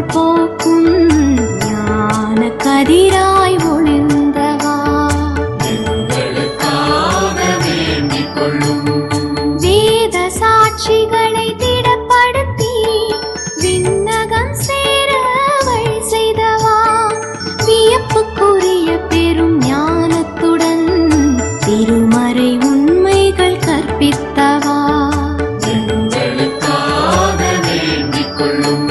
இருள் போக்கும் ஞான கதிராய் ஒளிர்ந்தவா, எங்களுக்காக வேண்டிக் கொள்ளும். வேத சாட்சிகளை திடப்படுத்தி விண்ணகம் சேர வழி செய்தவா, வியப்புக்குரிய பெரும் ஞானத்துடன் திருமறை உண்மைகள் கற்பித்தவா, எங்களுக்காக வேண்டிக் கொள்ளும்.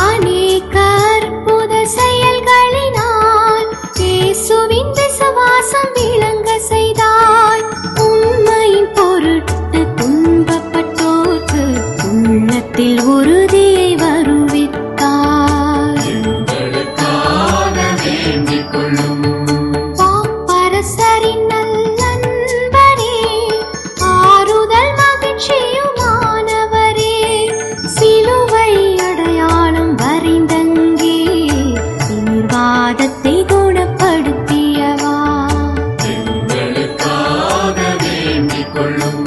அநேக அற்புத செயல்களினால் இயேசுவின் விசுவாசம் விளங்க செய்தாய். உண்மையின் பொருட்டு துன்பப்பட்டோர்க்கு உள்ளத்தில் உறுதியை வருவித்தாய். எங்களுக்காக வேண்டிக் கொள்ளும். பாப்பரசரின் நல்லன்பரே, ஆறுதல் மகிழ்ச்சியுமானவரே, சிலுவை அடையாளம் வரைந்தங்கே தீர்வாதத்தை குணப்படுத்தியவா, எங்களுக்காக வேண்டிக் கொள்ளும்.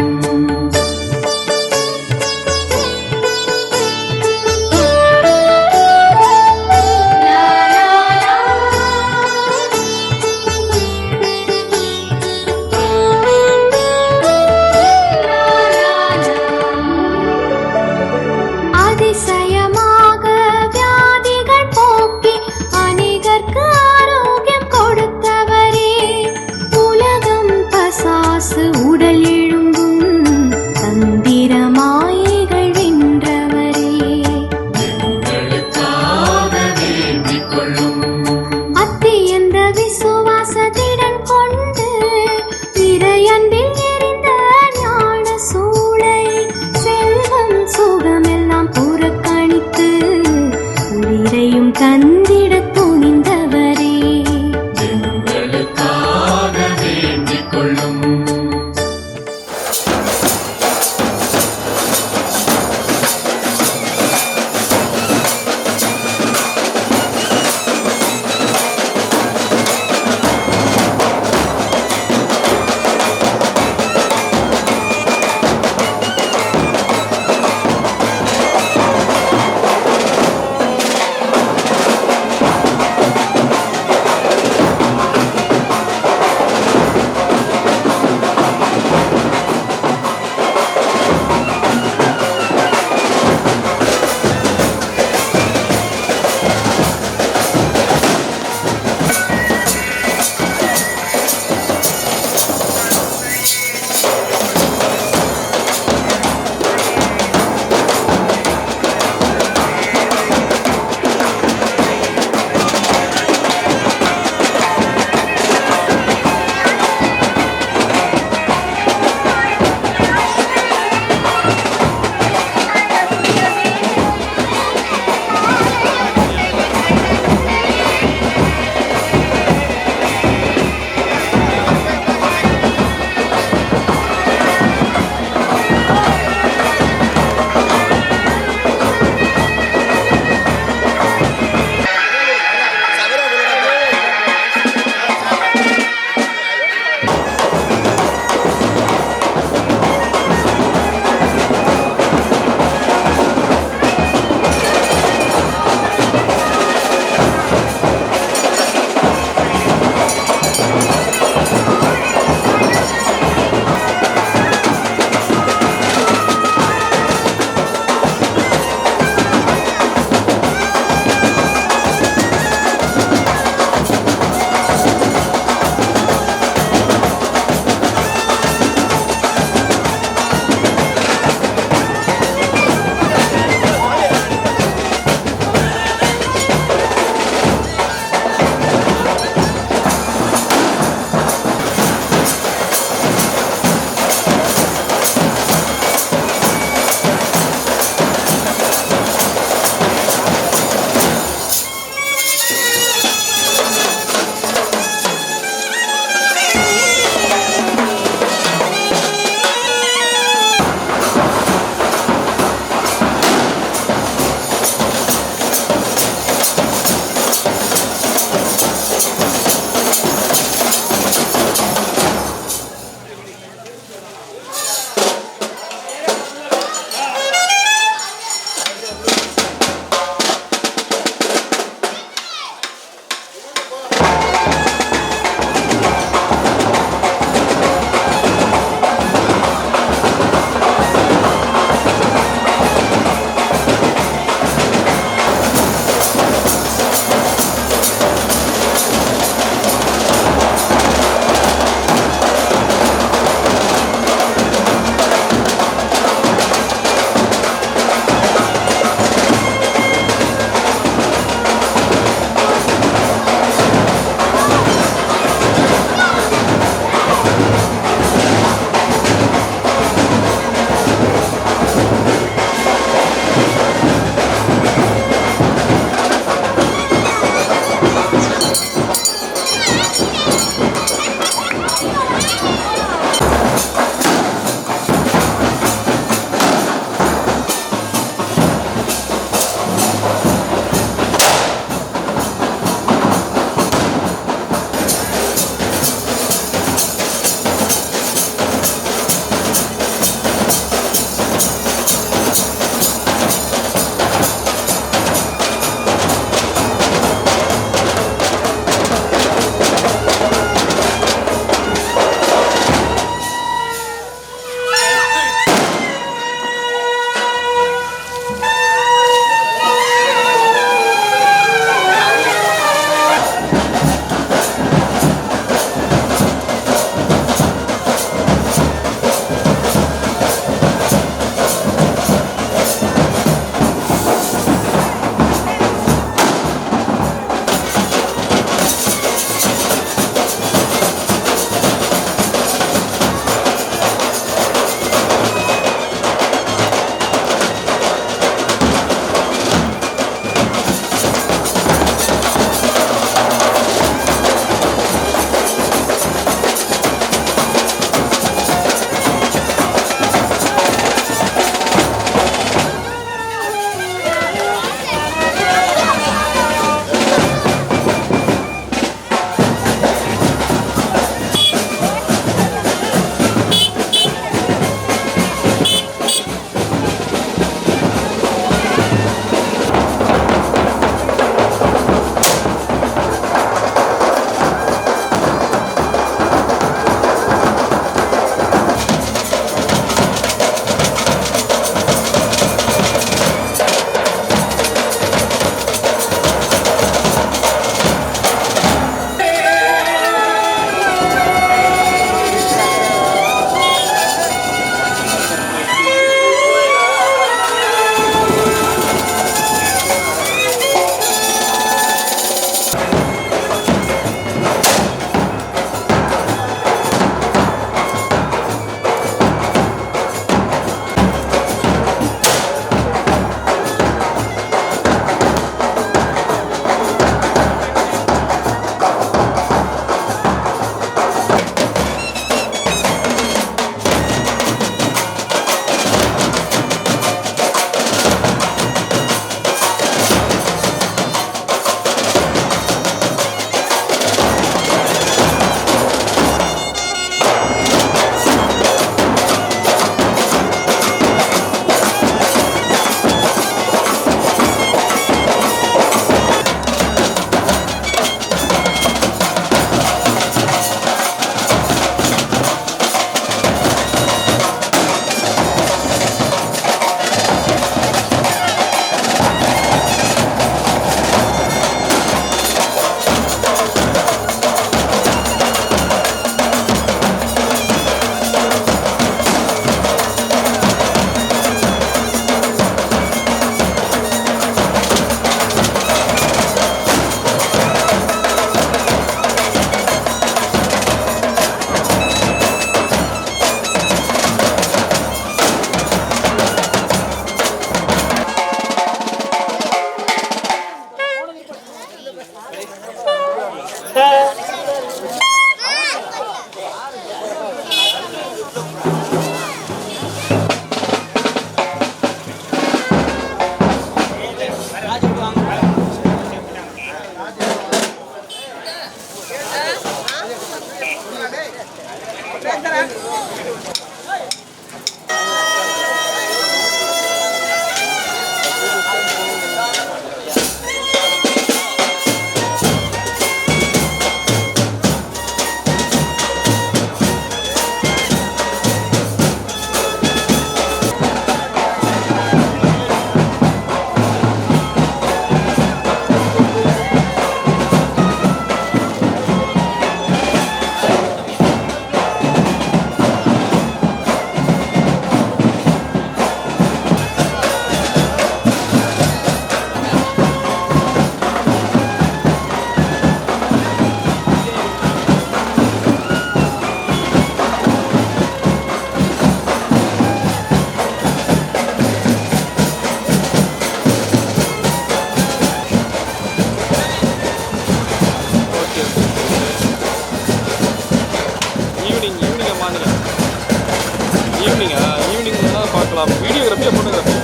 ஃபோட்டோகிராஃபியா ஃபோட்டோகிராஃபியா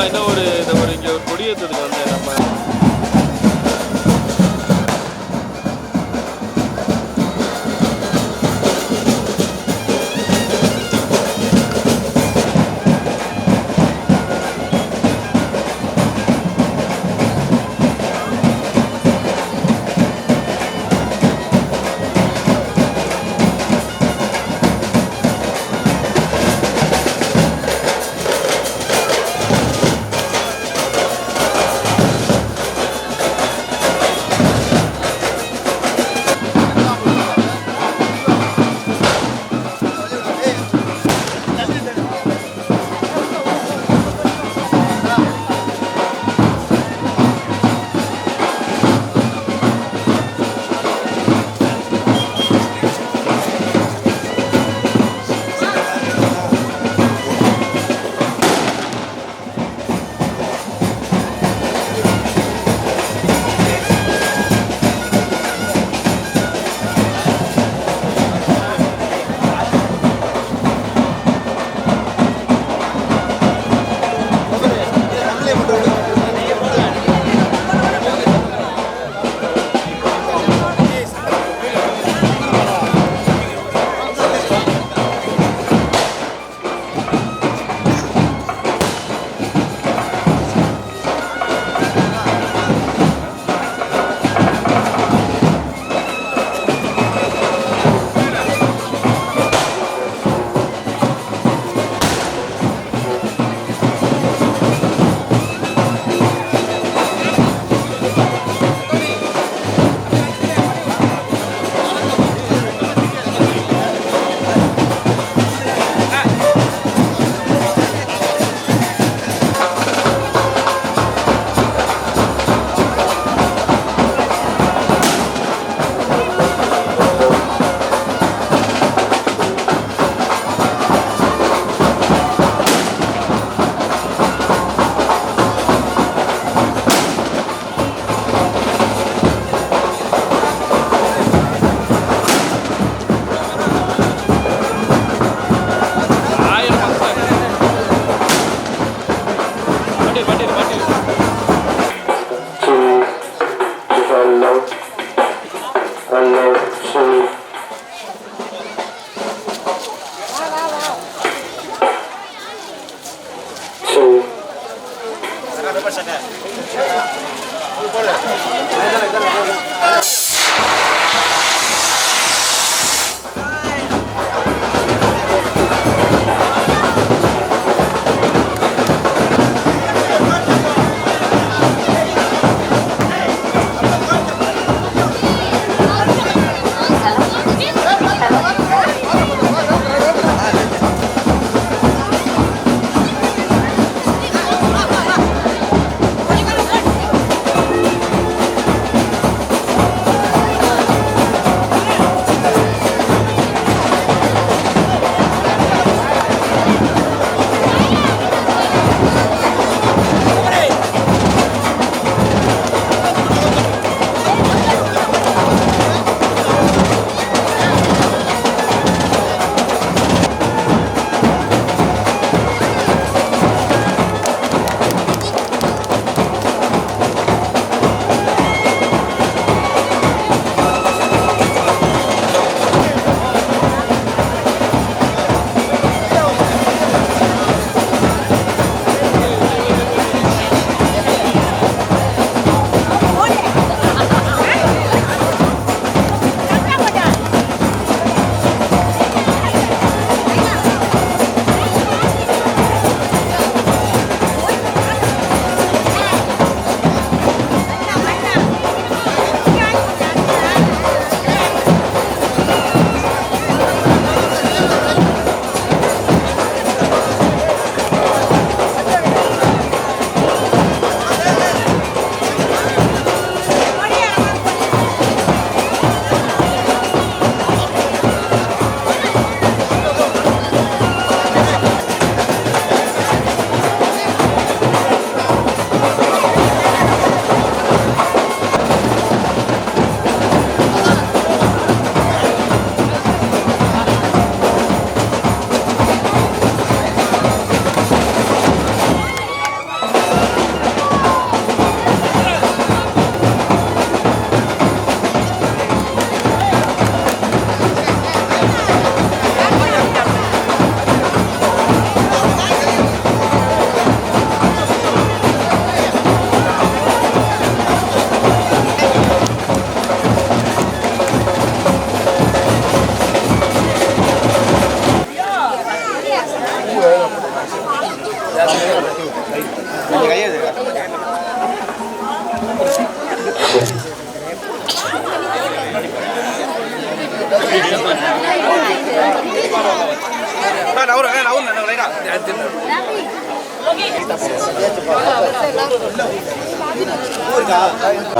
இன்னும் ஒரு இங்கே ஒரு கொடியேற்றதுக்கு வந்தேன் நம்ம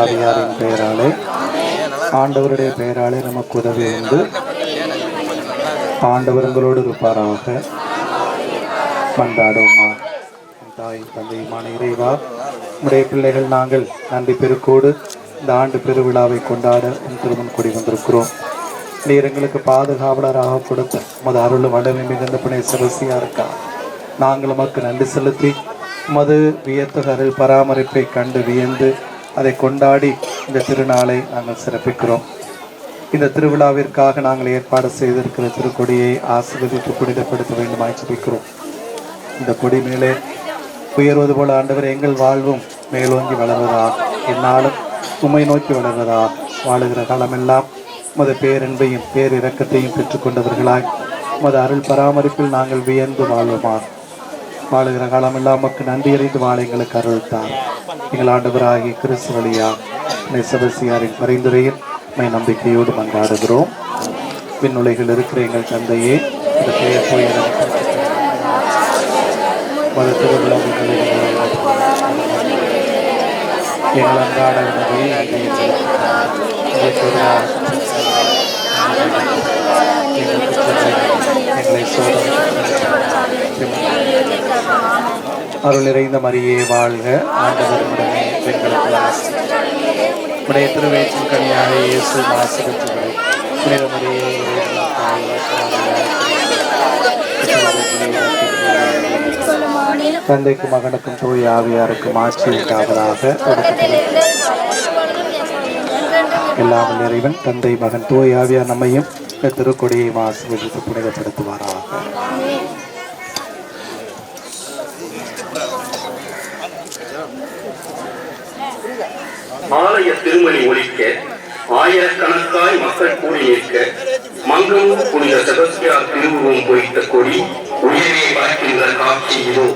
ஆவியாரின் பெயராலே ஆண்டவருடைய பெயராலே நமக்கு உதவி உண்டு. ஆண்டவர் உங்களோடு இருப்பாராக. மன்றாடுவோமா. தாய் தந்தையுமான இறைவா, நம்முடைய பிள்ளைகள் நாங்கள் நன்றி பெருக்கோடு இந்த ஆண்டு பெருவிழாவை கொண்டாட உன் திருமண் கொடி வந்திருக்கிறோம். நீர் எங்களுக்கு பாதுகாவலராக கொடுத்த உமது அருளும் வல்லமை மிகுந்த புனித சிவசியா இருக்கா. நாங்கள் உமக்கு நன்றி செலுத்தி உமது வியத்தகரில் பராமரிப்பை கண்டு வியந்து அதை கொண்டாடி இந்த திருநாளை நாங்கள் சிறப்பிக்கிறோம். இந்த திருவிழாவிற்காக நாங்கள் ஏற்பாடு செய்திருக்கிற திருக்கொடியை ஆசீர்வதித்து புனிதப்படுத்த வேண்டுமாய் ஜெபிக்கிறோம். இந்த கொடி மேலே உயர்வது போல ஆண்டவர் எங்கள் வாழ்வும் மேலோங்கி வளர்வதா, என்னாலும் உம்மை நோக்கி வளர்வதா, வாழுகிற காலமெல்லாம் உமது பேரன்பையும் பேரிரக்கத்தையும் பெற்றுக்கொண்டவர்களாய் உமது அருள் பராமரிப்பில் நாங்கள் வியந்து வாழ்வோமா. வாழுகிற காலமெல்லாம் நமக்கு நன்றி அறிந்து வாழ எங்களுக்கு அருள்த்தார். எங்கள் ஆண்டவராகிய கிறிஸ்து வழியா செபஸ்தியாரின் பரிந்துரையில் நம்பிக்கையோடு மன்றாடுகிறோம். விண்ணுலகில் இருக்கிற எங்கள் தந்தையே, இந்த பெயர் போய் எங்கள் அன்றாட உணவை எங்களை அருள் நிறைந்த மரியே வாழ்க. ஆண்டவர் உடனே பெண்களுக்கு உடைய திருவேற்றின் கனியாக இயேசு ஆசீர்வதித்தவரே. புனித மரியே தந்தைக்கும் மகனுக்கும் தூய ஆவியாருக்கும் ஆட்சி உண்டாவதாக. எல்லாம் இறைவன் தந்தை மகன் தூய ஆவியார் நம்மையும் இந்த திருக்கொடியை ஆசீர்வதித்து புனிதப்படுத்துவாராக. ஆலய திருமணி ஒலிக்க ஆயிரக்கணக்காய் மக்கள் கூடி நிற்க மங்கமும் புனித செபஸ்தியார் திருவுருவம் பொறித்த கொடி உயிரை பார்க்கின்ற காட்சி இதோ.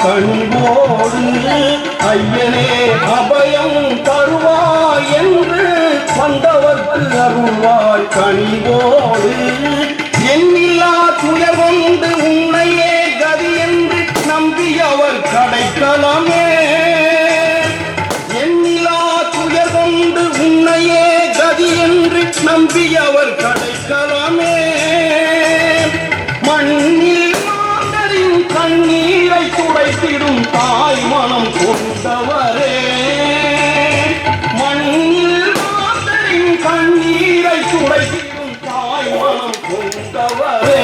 கண்போடு ஐயனே அபயம் தருவாய் என்று வந்தவர்க்கு அருள்வாய் கனிவோடு. எண்ணில்லா துயர் கொண்டு உன்னையே கதி என்று நம்பியவர் கடைக்கலமே. எண்ணிலா துயர் கொண்டு உன்னையே கதி என்று நம்பியவர் கடைக்கலமே. மண்ணில் மாந்தரின் கண்ணீரை துடைத்திடும் தாய் மனம் கொண்டவரே. மண்ணில் மாந்தரின் கண்ணீரை துடைத்திடும் தாய் மனம் கொண்டவரே.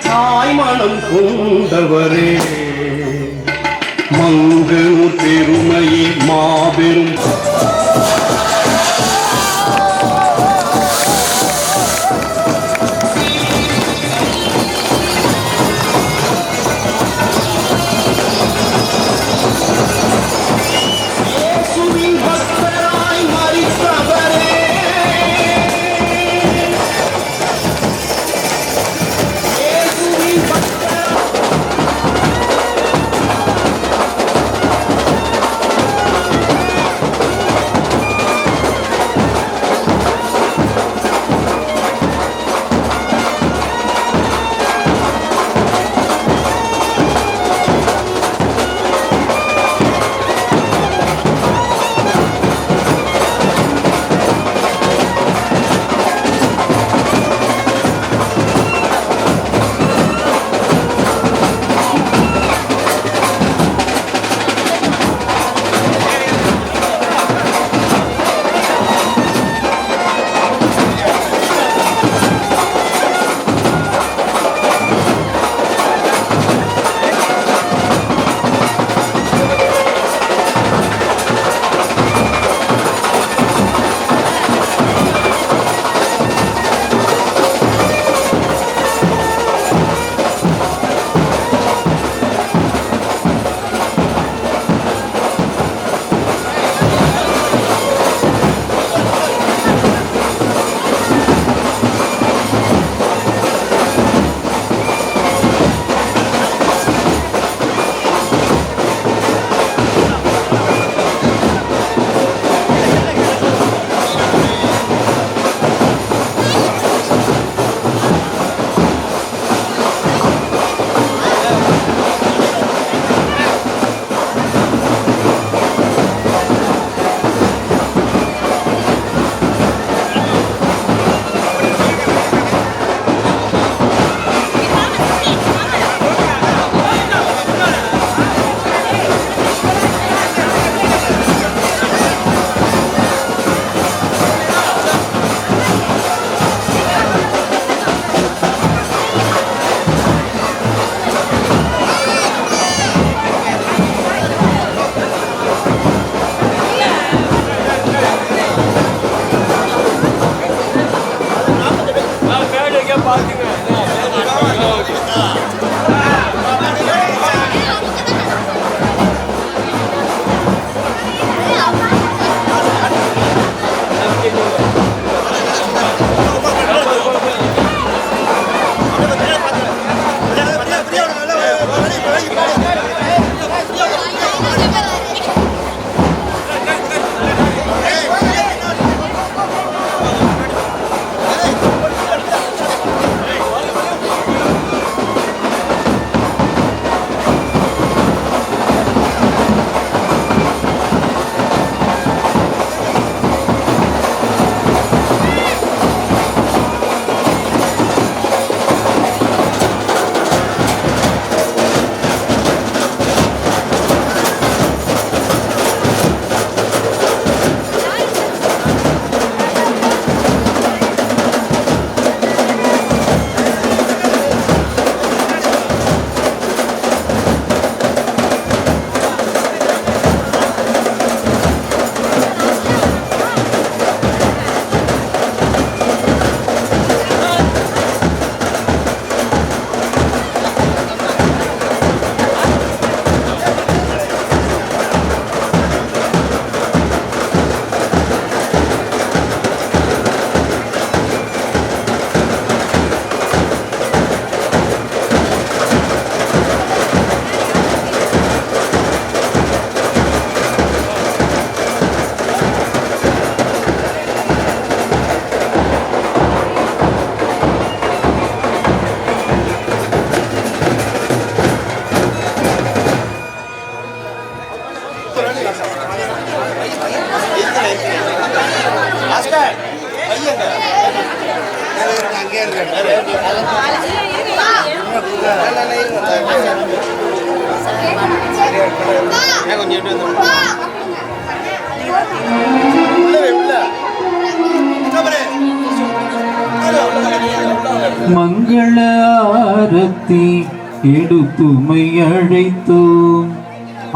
தாய் மனம் கொண்டவரே. மங்களூர் பெருமையே மாபெரும் இயேசுவின் பக்தராய் மரித்தவரே, இயேசுவின் பக்தராய் மங்கள ஆரத்தி எடுத்துமை அழைத்தோம்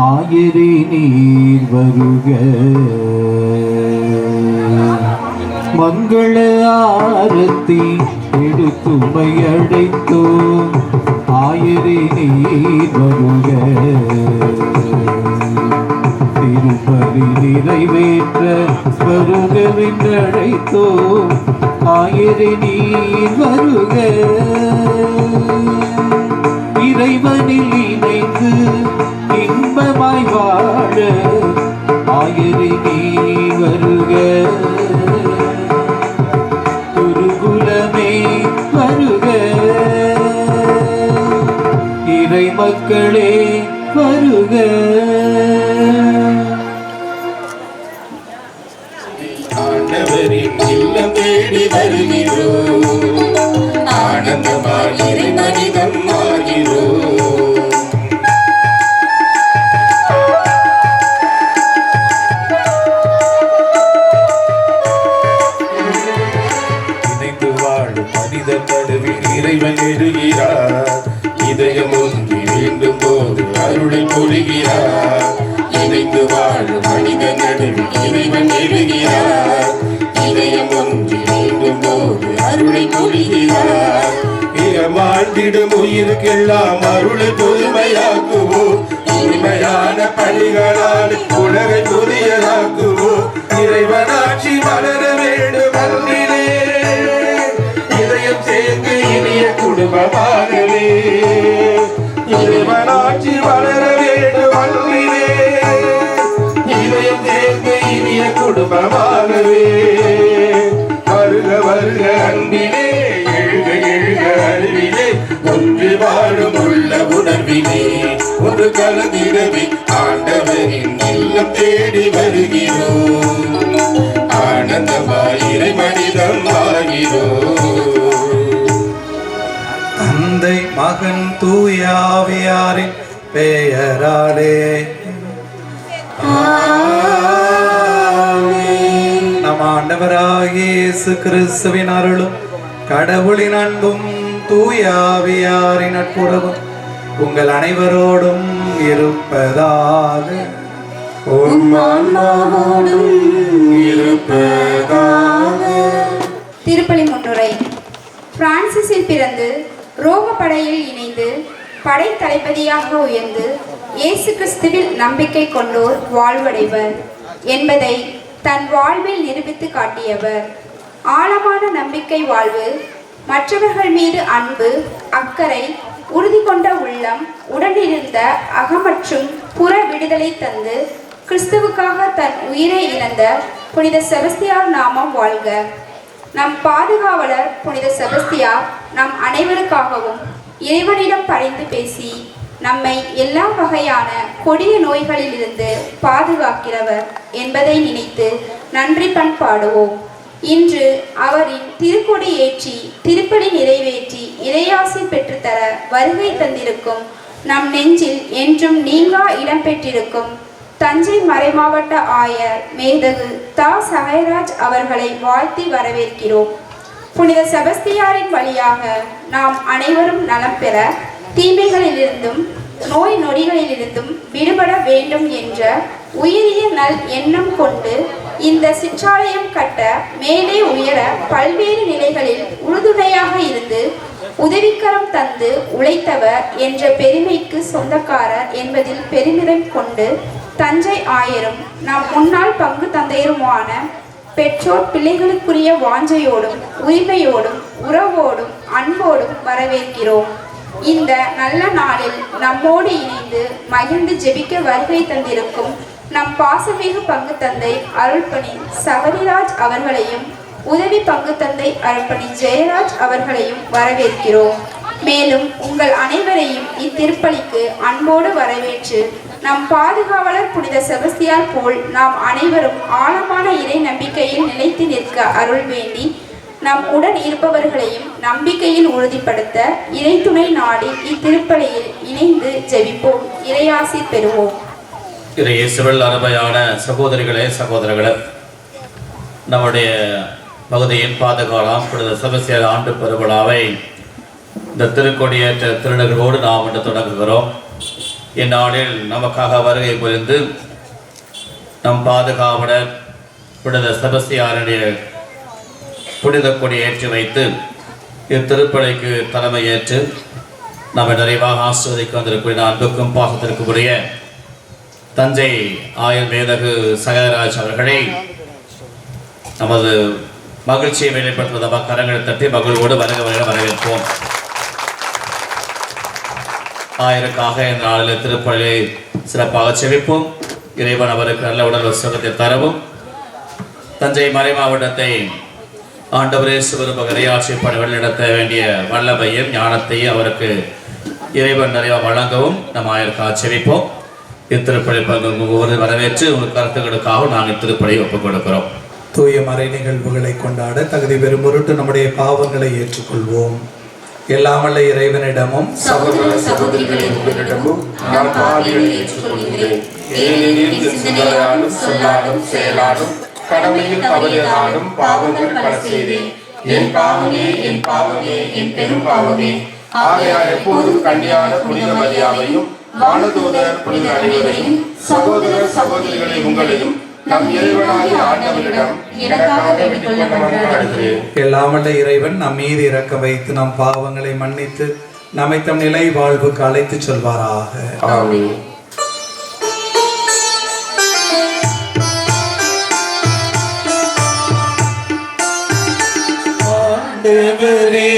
ஆயரே நீர் வருக. மங்கள ஆரத்தி எடுத்துமை அடைத்தோம். ஆயரே நீர் வருக. திருப்பலி நிறைவேற்ற வருகவென்றழைத்தோம். ஆயரே நீர் வருக. இறைவனில் இணைந்து இன்பமாய் வாழ ஆயரே நீர் வருக. குருகுலமே வருக. இறை மக்களே வருக. ஆண்டவரின் இல்லம் தேடி வருகிறோம். ஆனந்தமாய் இறை மனிதம் ஆகிறோம். இணைந்து வாழும் மனிதன் நடுவில் இறைவன் எழுகிறார். இதயம் ஒன்றி வேண்டும் போது அருளை பொழிகிறார். இணைந்து வாழும் மனிதன் நடுவில் இறைவன் எழுகிறார். இதயம் ஒன்றி வேண்டும் போது அருளை பொழிகிறார். வாழ்ந்திடும் உயிருக்கெல்லாம் அருளை புதுமையாக்குவோம். இனிமையான பணிகளால் உலகை புதியதாக்குவோம். இறைவனாட்சி வளர வேண்டும் அன்பிலே. இதயம் சேர்ந்து இனிய குடும்பமாகவே. இறைவனாட்சி வளர வேண்டும் அன்பிலே. இதயம் சேர்ந்து இனிய குடும்பமாகவே. வருக வருக அன்பிலே. எழுக எழுக அறிவிலே. ஒன்று வாழும் உள்ள உணர்விலே. ஒன்று கலந்திடவே ஆண்டவரின் இல்லம் தேடி வருகிறோம். ஆனந்தமாய் இறை மனிதம் ஆகிறோம். தந்தை மகன் தூய ஆவியாரின் பெயராலே நம் ஆண்டவராகிய இயேசு கிறிஸ்துவின் அருளும் கடவுளின் அன்பும் தூய ஆவியாரின் நட்புறவும் உங்கள் அனைவரோடும் இருப்பதாக. திருப்பலி முன்னுரை. பிரான்சிஸில் பிறந்து ரோம படையில் இணைந்து படை தளபதியாக உயர்ந்து இயேசு கிறிஸ்துவில் நம்பிக்கை கொண்டோர் வாழ்வடைவர் என்பதை தன் வாழ்வில் நிரூபித்து காட்டியவர். ஆழமான நம்பிக்கை வாழ்வு, மற்றவர்கள் மீது அன்பு, அக்கறை, உறுதி கொண்ட உள்ளம், உடனிருந்த அகமற்றும் புற விடுதலை தந்து கிறிஸ்துவுக்காக தன் உயிரை இழந்த புனித செபஸ்தியார் நாமம் வாழ்க. நம் பாதுகாவலர் புனித செபஸ்தியார் நம் அனைவருக்காகவும் இறைவனிடம் பரிந்து பேசி நம்மை எல்லா வகையான கொடிய நோய்களிலிருந்து பாதுகாக்கிறவர் என்பதை நினைத்து நன்றி பண்பாடுவோம். இன்று அவரின் திருக்கொடி ஏற்றி திருப்பலி நிறைவேற்றி இறையாசி பெற்றுத்தர வருகை தந்திருக்கும் நம் நெஞ்சில் என்றும் நீங்கா இடம்பெற்றிருக்கும் தஞ்சை மறைமாவட்ட ஆயர் மேதகு தா சகைராஜ் அவர்களை வாழ்த்தி வரவேற்கிறோம். புனித செபஸ்தியாரின் வழியாக நாம் அனைவரும் நலம் பெற, தீமைகளிலிருந்தும் நோய் நொடிகளிலிருந்தும் விடுபட வேண்டும் என்ற உயரிய நல் எண்ணம் கொண்டு இந்த சிற்றாலயம் கட்ட மேலே உயர பல்வேறு நிலைகளில் உறுதுணையாக இருந்து உதவிக்கரம் தந்து உழைத்தவர் என்ற பெருமைக்கு சொந்தக்காரர் என்பதில் பெருமிதம் கொண்டு தஞ்சை ஆயரும் நம் முன்னாள் பங்கு தந்தையருமான பெற்றோர் பிள்ளைகளுக்குரிய வாஞ்சையோடும் உரிமையோடும் உறவோடும் அன்போடும் வரவேற்கிறோம். இந்த நல்ல நாளில் நம்மோடு இணைந்து மகிழ்ந்து ஜெபிக்க வருகை தந்திருக்கும் நம் பாசமிகு பங்கு தந்தை அருள்பணி சபரிராஜ் அவர்களையும் உதவி பங்கு தந்தை அருள்பணி ஜெயராஜ் அவர்களையும் வரவேற்கிறோம். மேலும் உங்கள் அனைவரையும் இத்திருப்பலிக்கு அன்போடு வரவேற்று நம் பாதுகாவலர் புனித செபஸ்தியார் போல் நாம் அனைவரும் ஆழமான இறை நம்பிக்கையில் நிலைத்து நிற்க அருள் வேண்டி நம் உடன் இருப்பவர்களையும் நம்பிக்கையில் உறுதிப்படுத்த இறை துணை நாடி இத்திருப்பலியில் இணைந்து ஜெபிப்போம். இறையாசி பெறுவோம். இயேசுவில் அருமையான சகோதரிகளே சகோதரர்களே, நம்முடைய பகுதியின் பாதுகாலாம் புனித செபஸ்தியார் ஆண்டு பெருவிழாவை இந்த திருக்கொடியேற்ற திருநிகழ்வோடு நாம் இன்று தொடங்குகிறோம். இந்நாளில் நமக்காக வருகை புரிந்து நம் பாதுகாவலர் புனித செபஸ்தியாருடைய புனித கொடி ஏற்றி வைத்து இத்திருப்பலிக்கு தலைமையேற்று நம்ம நிறைவாக ஆசிர்வதிக்க வந்திருக்கூடிய அன்புக்கும் பாசத்திற்கும் உரிய தஞ்சை ஆயர் மேதகு சகராஜ் அவர்களை நமது மகிழ்ச்சியை வெளிப்படுத்துவதாக கரங்களை தட்டி மகிழ்வோடு வரவேற்போம். ஆயருக்காக இந்த நாளில் திருப்பலியை சிறப்பாக செவிப்போம். இறைவன் அவருக்கு நல்ல உடல் சுகத்தை தரவும் தஞ்சை மறை மாவட்டத்தை ஆண்டவரே சிவருபக இறையாட்சி பணி வழிநடத்த வேண்டிய வல்லமையும் ஞானத்தையும் அவருக்கு இறைவன் நிறைவாக வழங்கவும் நம் ஆயருக்காக செவிப்போம். இத்திருப்பலி பங்கு வரவேற்று உங்களுக்கு கருத்துக்களுக்காக நாங்கள் இத்திருப்பலியை ஒப்புக் கொடுக்கிறோம். தூய மறை நிகழ்வுகளை கொண்டாட தகுதி பெறும் பொருட்டு நம்முடைய பாவங்களை ஏற்றுக்கொள்வோம். எல்லாம் வல்ல இறைவனிடமும் சகோதர சகோதரிகளிடமும் நான் பாவிகளை ஏற்றுக்கொள்கிறேன். ஏனெனில் சிந்தனையாலும் சொல்லாலும் செயலாலும் கடமையில் தவறியதாலும் பாவங்கள் பல செய்தேன். என் பாவமே என் பாவமே என் பெரும் பாவமே. ஆகையால் எப்போதும் கன்னியான புனித மரியாதையும் வானதூதர் புனித அனைவரையும் சகோதர சகோதரிகளை உங்களையும் நம் இறைவனாகிய ஆண்டவரிடம் எனக்காக வேண்டிக் கொள்ள மன்றாடுகிறேன். எல்லாம் வல்ல இறைவன் நம் மீது இரக்கம் வைத்து நம் பாவங்களை மன்னித்து நம்மை தம் நிலை வாழ்வுக்கு அழைத்து செல்வாராக. ஆமென். ஆண்டவரே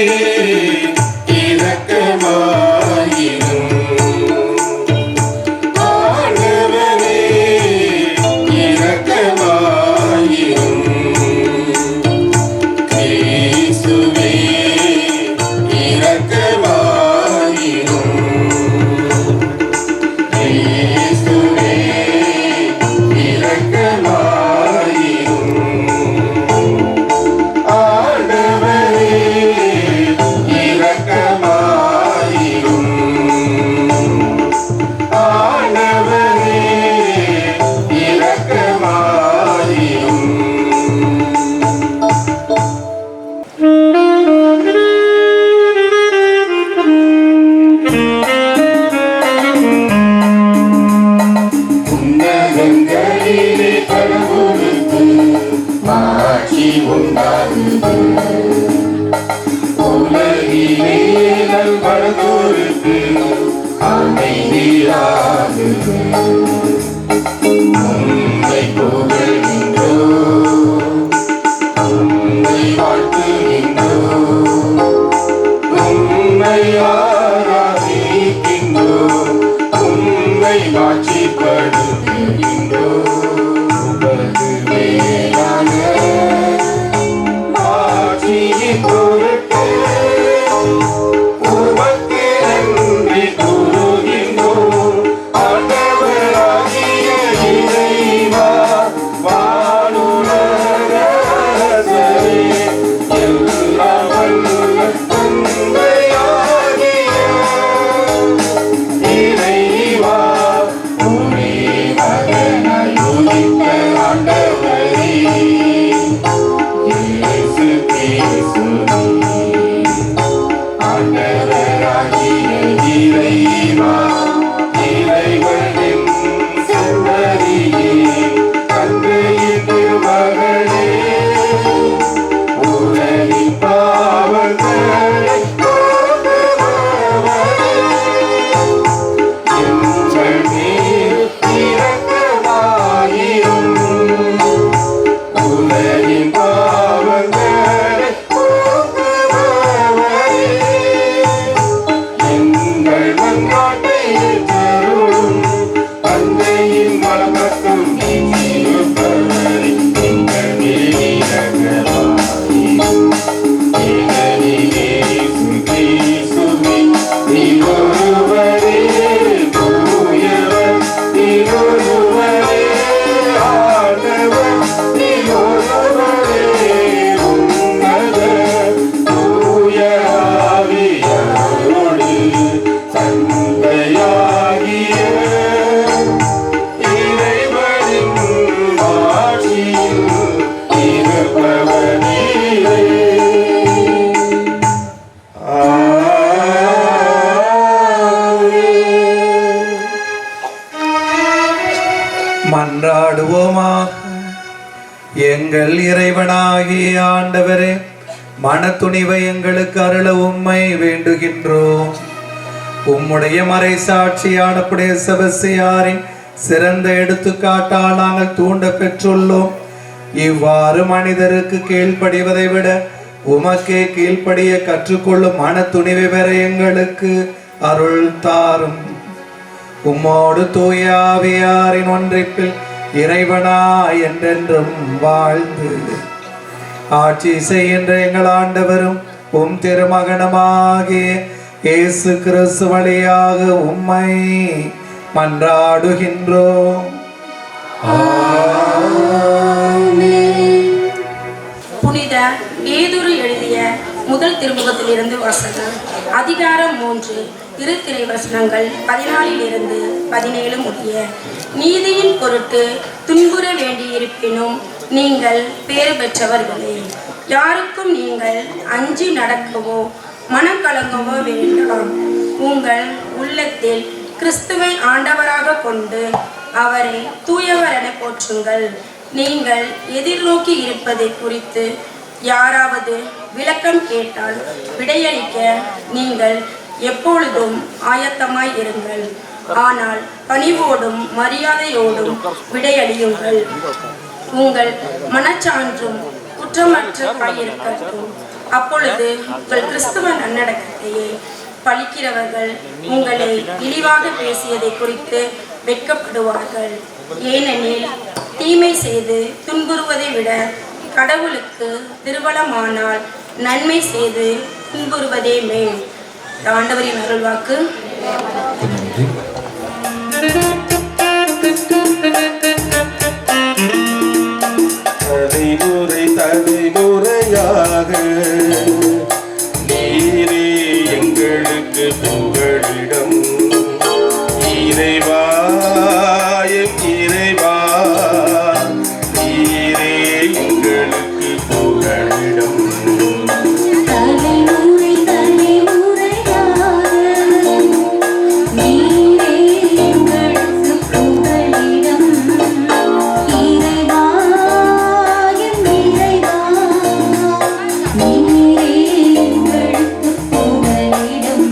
இரக்கமாயிரும். ஆண்டவரே இரக்கமாயிரும். இயேசுவே இரக்கமாயிரும். இயேசுவே இரக்கமாயிரும். ஆண்டவரே இரக்கமாயிரும். ஆண்டவரே இரக்கமாயிரும். உன்னதங்களிலே கடவுளுக்கு மாட்சி உண்டாகுது. உலகிலே நல்வரதோருக்கு அமைதியாகுது. உம்மை புகழ்கின்றோம், உம்மை வாழ்த்துகின்றோம், உம்மை ஆராதிக்கின்றோம், உம்மை மாட்சிப்படுத்துகின்றோம். உமது மேலான ஆட்சியின் பொருட்டு உமக்கு நன்றி கூறுகின்றோம். ஆண்டவராகிய இறைவா, வானுலக அரசரே, எல்லாம் வல்ல தந்தையாகிய இறைவா, ஒரே மகனாய் மன்றாடுவோமாக. எங்கள் இறைவனாகிய ஆண்டவரே, மனத்துணிவை எங்களுக்கு அருள உம்மை வேண்டுகின்றோம். உம்முடைய மறை சாட்சியான புடைய செபஸ்தியாரின் சிறந்த எடுத்துக்காட்டால் நாங்கள் தூண்ட பெற்றுள்ளோம். இவ்வாறு மனிதருக்கு கீழ்ப்படிவதை விட உமக்கே கீழ்ப்படிய கற்றுக்கொள்ளும் மன துணிவை பெற எங்களுக்கு அருள் தாரும். உம்மோடு தூய ஆவியாரின் ஒன்றிப்பில் இறைவனா என்றென்றும் வாழ்ந்து ஆட்சி செய்கின்ற எங்கள் ஆண்டவரும் உம் திருமகனமாகிய இயேசு கிறிஸ்து வழியாக உம்மை மன்றாடுகின்றோம். புனித பேதுரு எழுதிய முதல் திருமுகத்திலிருந்து வாசகம். அதிகாரம் 3, திருத்திரை வசனங்கள் 14 17 முடிய. நீதியின் பொருட்டு துன்புற வேண்டியிருப்பினும் நீங்கள் பேறு பெற்றவர்களே. யாருக்கும் நீங்கள் அஞ்சி நடக்கவோ மனக்கலங்கவோ வேண்டாம். உங்கள் உள்ளத்தில் கிறிஸ்துவை ஆண்டவராக கொண்டு அவரை தூயவர் என போற்றுங்கள். நீங்கள் எதிர்நோக்கி இருப்பதை குறித்து யாராவது விளக்கம் கேட்டால் விடையளிக்க நீங்கள் எப்பொழுதும் ஆயத்தமாய் இருங்கள். ஆனால் பணிவோடும் மரியாதையோடும் விடையளியுங்கள். உங்கள் மனச்சான்றும் குற்றமற்றதாயிருக்கட்டும். அப்பொழுது உங்கள் கிறிஸ்துவ நன்னடக்கத்தையே பழிக்கிறவர்கள் உங்களை இழிவாக பேசியதை குறித்து வெட்கப்படுவார்கள். ஏனெனில் தீமை செய்து துன்புறுவதை விட கடவுளுக்கு திருவளமானால் நன்மை செய்து துன்புறுவதே மேல். ஆண்டவரின் அருள்வாக்கு. தலைமுறை தலைமுறையாக நீரே எங்களுக்கு புகழிடம். இறைவா எம் இறைவா, நீரே எங்களுக்கு புகழிடம். தலைமுறை தலைமுறையாக நீரே எங்களுக்கு புகலிடம். இறைவா எம் இறைவா, நீரே எங்களுக்கு புகலிடம்.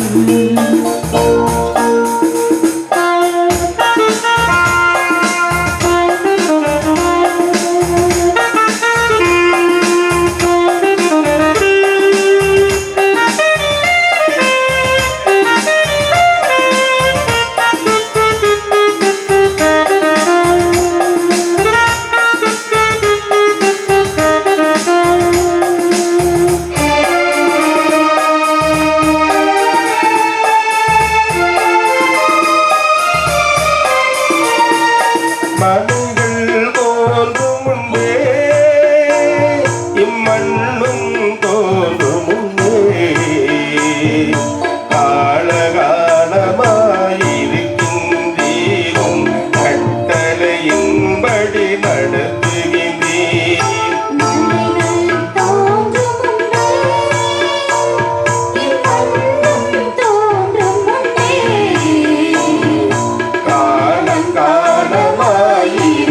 மண்கள் தோன்றும் முன்பே இம்மண்ணும் தோன்றும் முன்பே காலகாலமாயிருக்கின்றீரும் கட்டளையின்படி நடத்துகின்றீர். மலைகள் தோன்றும் முன்பே இம்மண்ணும் தோன்றும் முன்பே காலம் காலமாயிருக்கின்றீரும்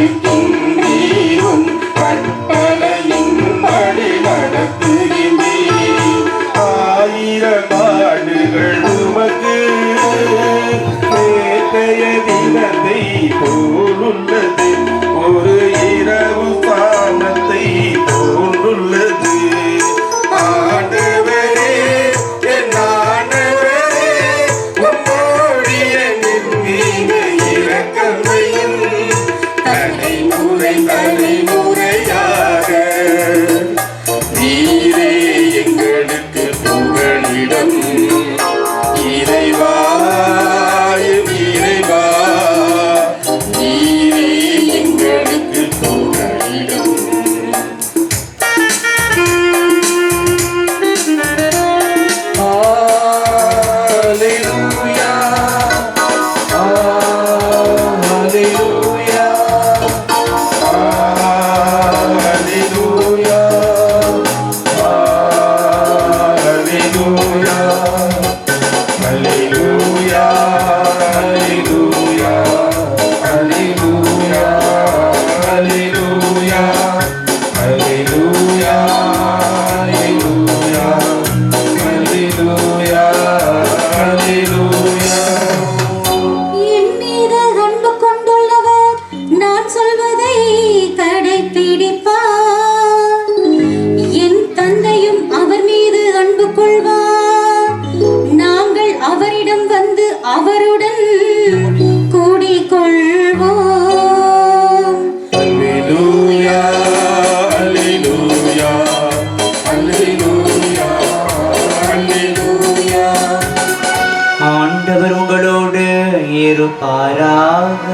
இருப்பாராக.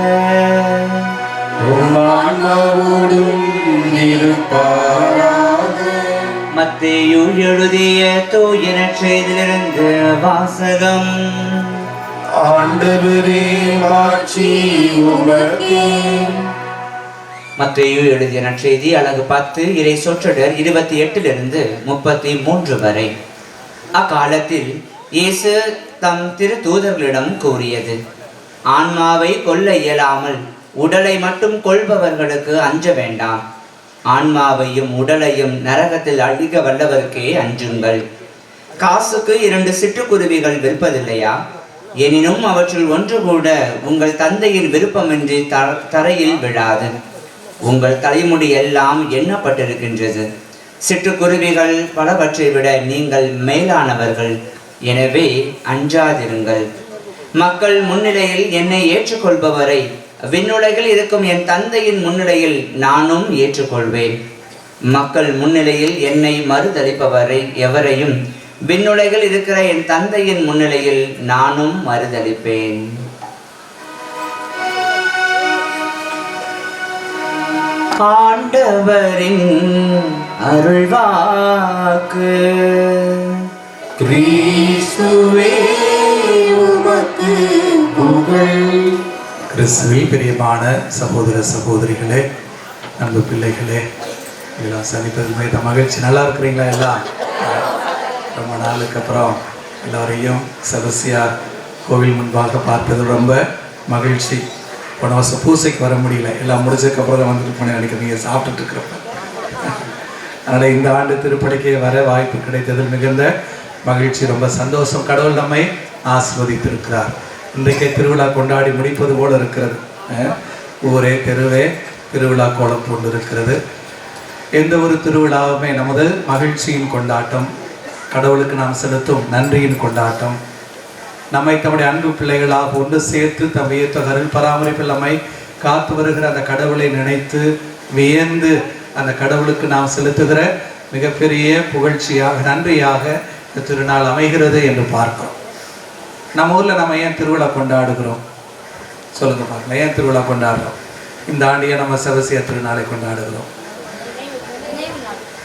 ஆன்மாவோடும் இருப்பாராக. மத்தேயு எழுதிய தூய நற்செய்தியிலிருந்து வாசகம். ஆண்டவரே மாட்சி உமக்கே. மத்தேயு எழுதிய நற்செய்தி அலகு 10 இறை சொற்றொடர் 28 33 வரை. அக்காலத்தில் இயேசு தம் திரு தூதர்களிடம் கூறியது, ஆன்மாவை கொல்ல இயலாமல் உடலை மட்டும் கொள்பவர்களுக்கு அஞ்ச வேண்டாம். ஆன்மாவையும் உடலையும் நரகத்தில் அழிக்க வல்லவருக்கே அஞ்சுங்கள். காசுக்கு 2 சிட்டுக்குருவிகள் விற்பதில்லையா? எனினும் அவற்றில் ஒன்று கூட உங்கள் தந்தையின் விருப்பமின்றி தரையில் விழாது. உங்கள் தலைமுடி எல்லாம் எண்ணப்பட்டிருக்கின்றது. சிட்டுக்குருவிகள் பலவற்றை விட நீங்கள் மேலானவர்கள். எனவே அஞ்சாதிருங்கள். மக்கள் முன்னிலையில் என்னை ஏற்றுக்கொள்பவரை விண்ணுலகில் இருக்கும் என் தந்தையின் முன்னிலையில் நானும் ஏற்றுக்கொள்வேன். மக்கள் முன்னிலையில் என்னை மறுதளிப்பவரை எவரையும் விண்ணுலகில் இருக்கிற என் தந்தையின் முன்னிலையில் நானும் மறுதளிப்பேன். ஆண்டவரின் அருள்வாக்கு. கிறிஸ்துவே உமக்கு புகழ். கிறிஸ்துவில் பிரியமான சகோதர சகோதரிகளே, அன்பு பிள்ளைகளே, எல்லாம் சந்திப்பது மிக மகிழ்ச்சி. நல்லா இருக்கிறீங்களா? எல்லாம் ரொம்ப நாளுக்கு அப்புறம் எல்லோரையும் செபஸ்தியார் கோவில் முன்பாக பார்ப்பது ரொம்ப மகிழ்ச்சி. போன வருஷம் பூசைக்கு வர முடியல, எல்லாம் முடிச்சதுக்கப்புறம் தான் வந்துட்டு போனேன். நினைக்கிறேன் நீங்கள் சாப்பிட்டுட்டு இருக்கிறப்ப. அதனால் இந்த ஆண்டு திருப்பலிக்கு வர வாய்ப்பு கிடைத்ததில் மிகுந்த மகிழ்ச்சி, ரொம்ப சந்தோஷம். கடவுள் நம்மை ஆசீர்வதித்திருக்கிறார். இன்றைக்கே திருவிழா கொண்டாடி முடிப்பது போல் இருக்கிறது. ஊரே தெருவே திருவிழா கோலம் கொண்டு இருக்கிறது. எந்த ஒரு திருவிழாவுமே நமது மகிழ்ச்சியின் கொண்டாட்டம், கடவுளுக்கு நாம் செலுத்தும் நன்றியின் கொண்டாட்டம். நம்மை தம்முடைய அன்பு பிள்ளைகளாக ஒன்று சேர்த்து தம் வியத்த கருள் பராமரிப்பில் நம்மை காத்து வருகிற அந்த கடவுளை நினைத்து வியந்து அந்த கடவுளுக்கு நாம் செலுத்துகிற மிகப்பெரிய புகழ்ச்சியாக நன்றியாக இந்த திருநாள் அமைகிறது என்று பார்க்கிறோம். நம்ம ஊரில் நம்ம ஏன் திருவிழா கொண்டாடுகிறோம் சொல்லுங்க பார்க்கலாம். ஏன் திருவிழா கொண்டாடுறோம்? இந்த ஆண்டியை நம்ம செபஸ்தியார் திருநாளை கொண்டாடுகிறோம்.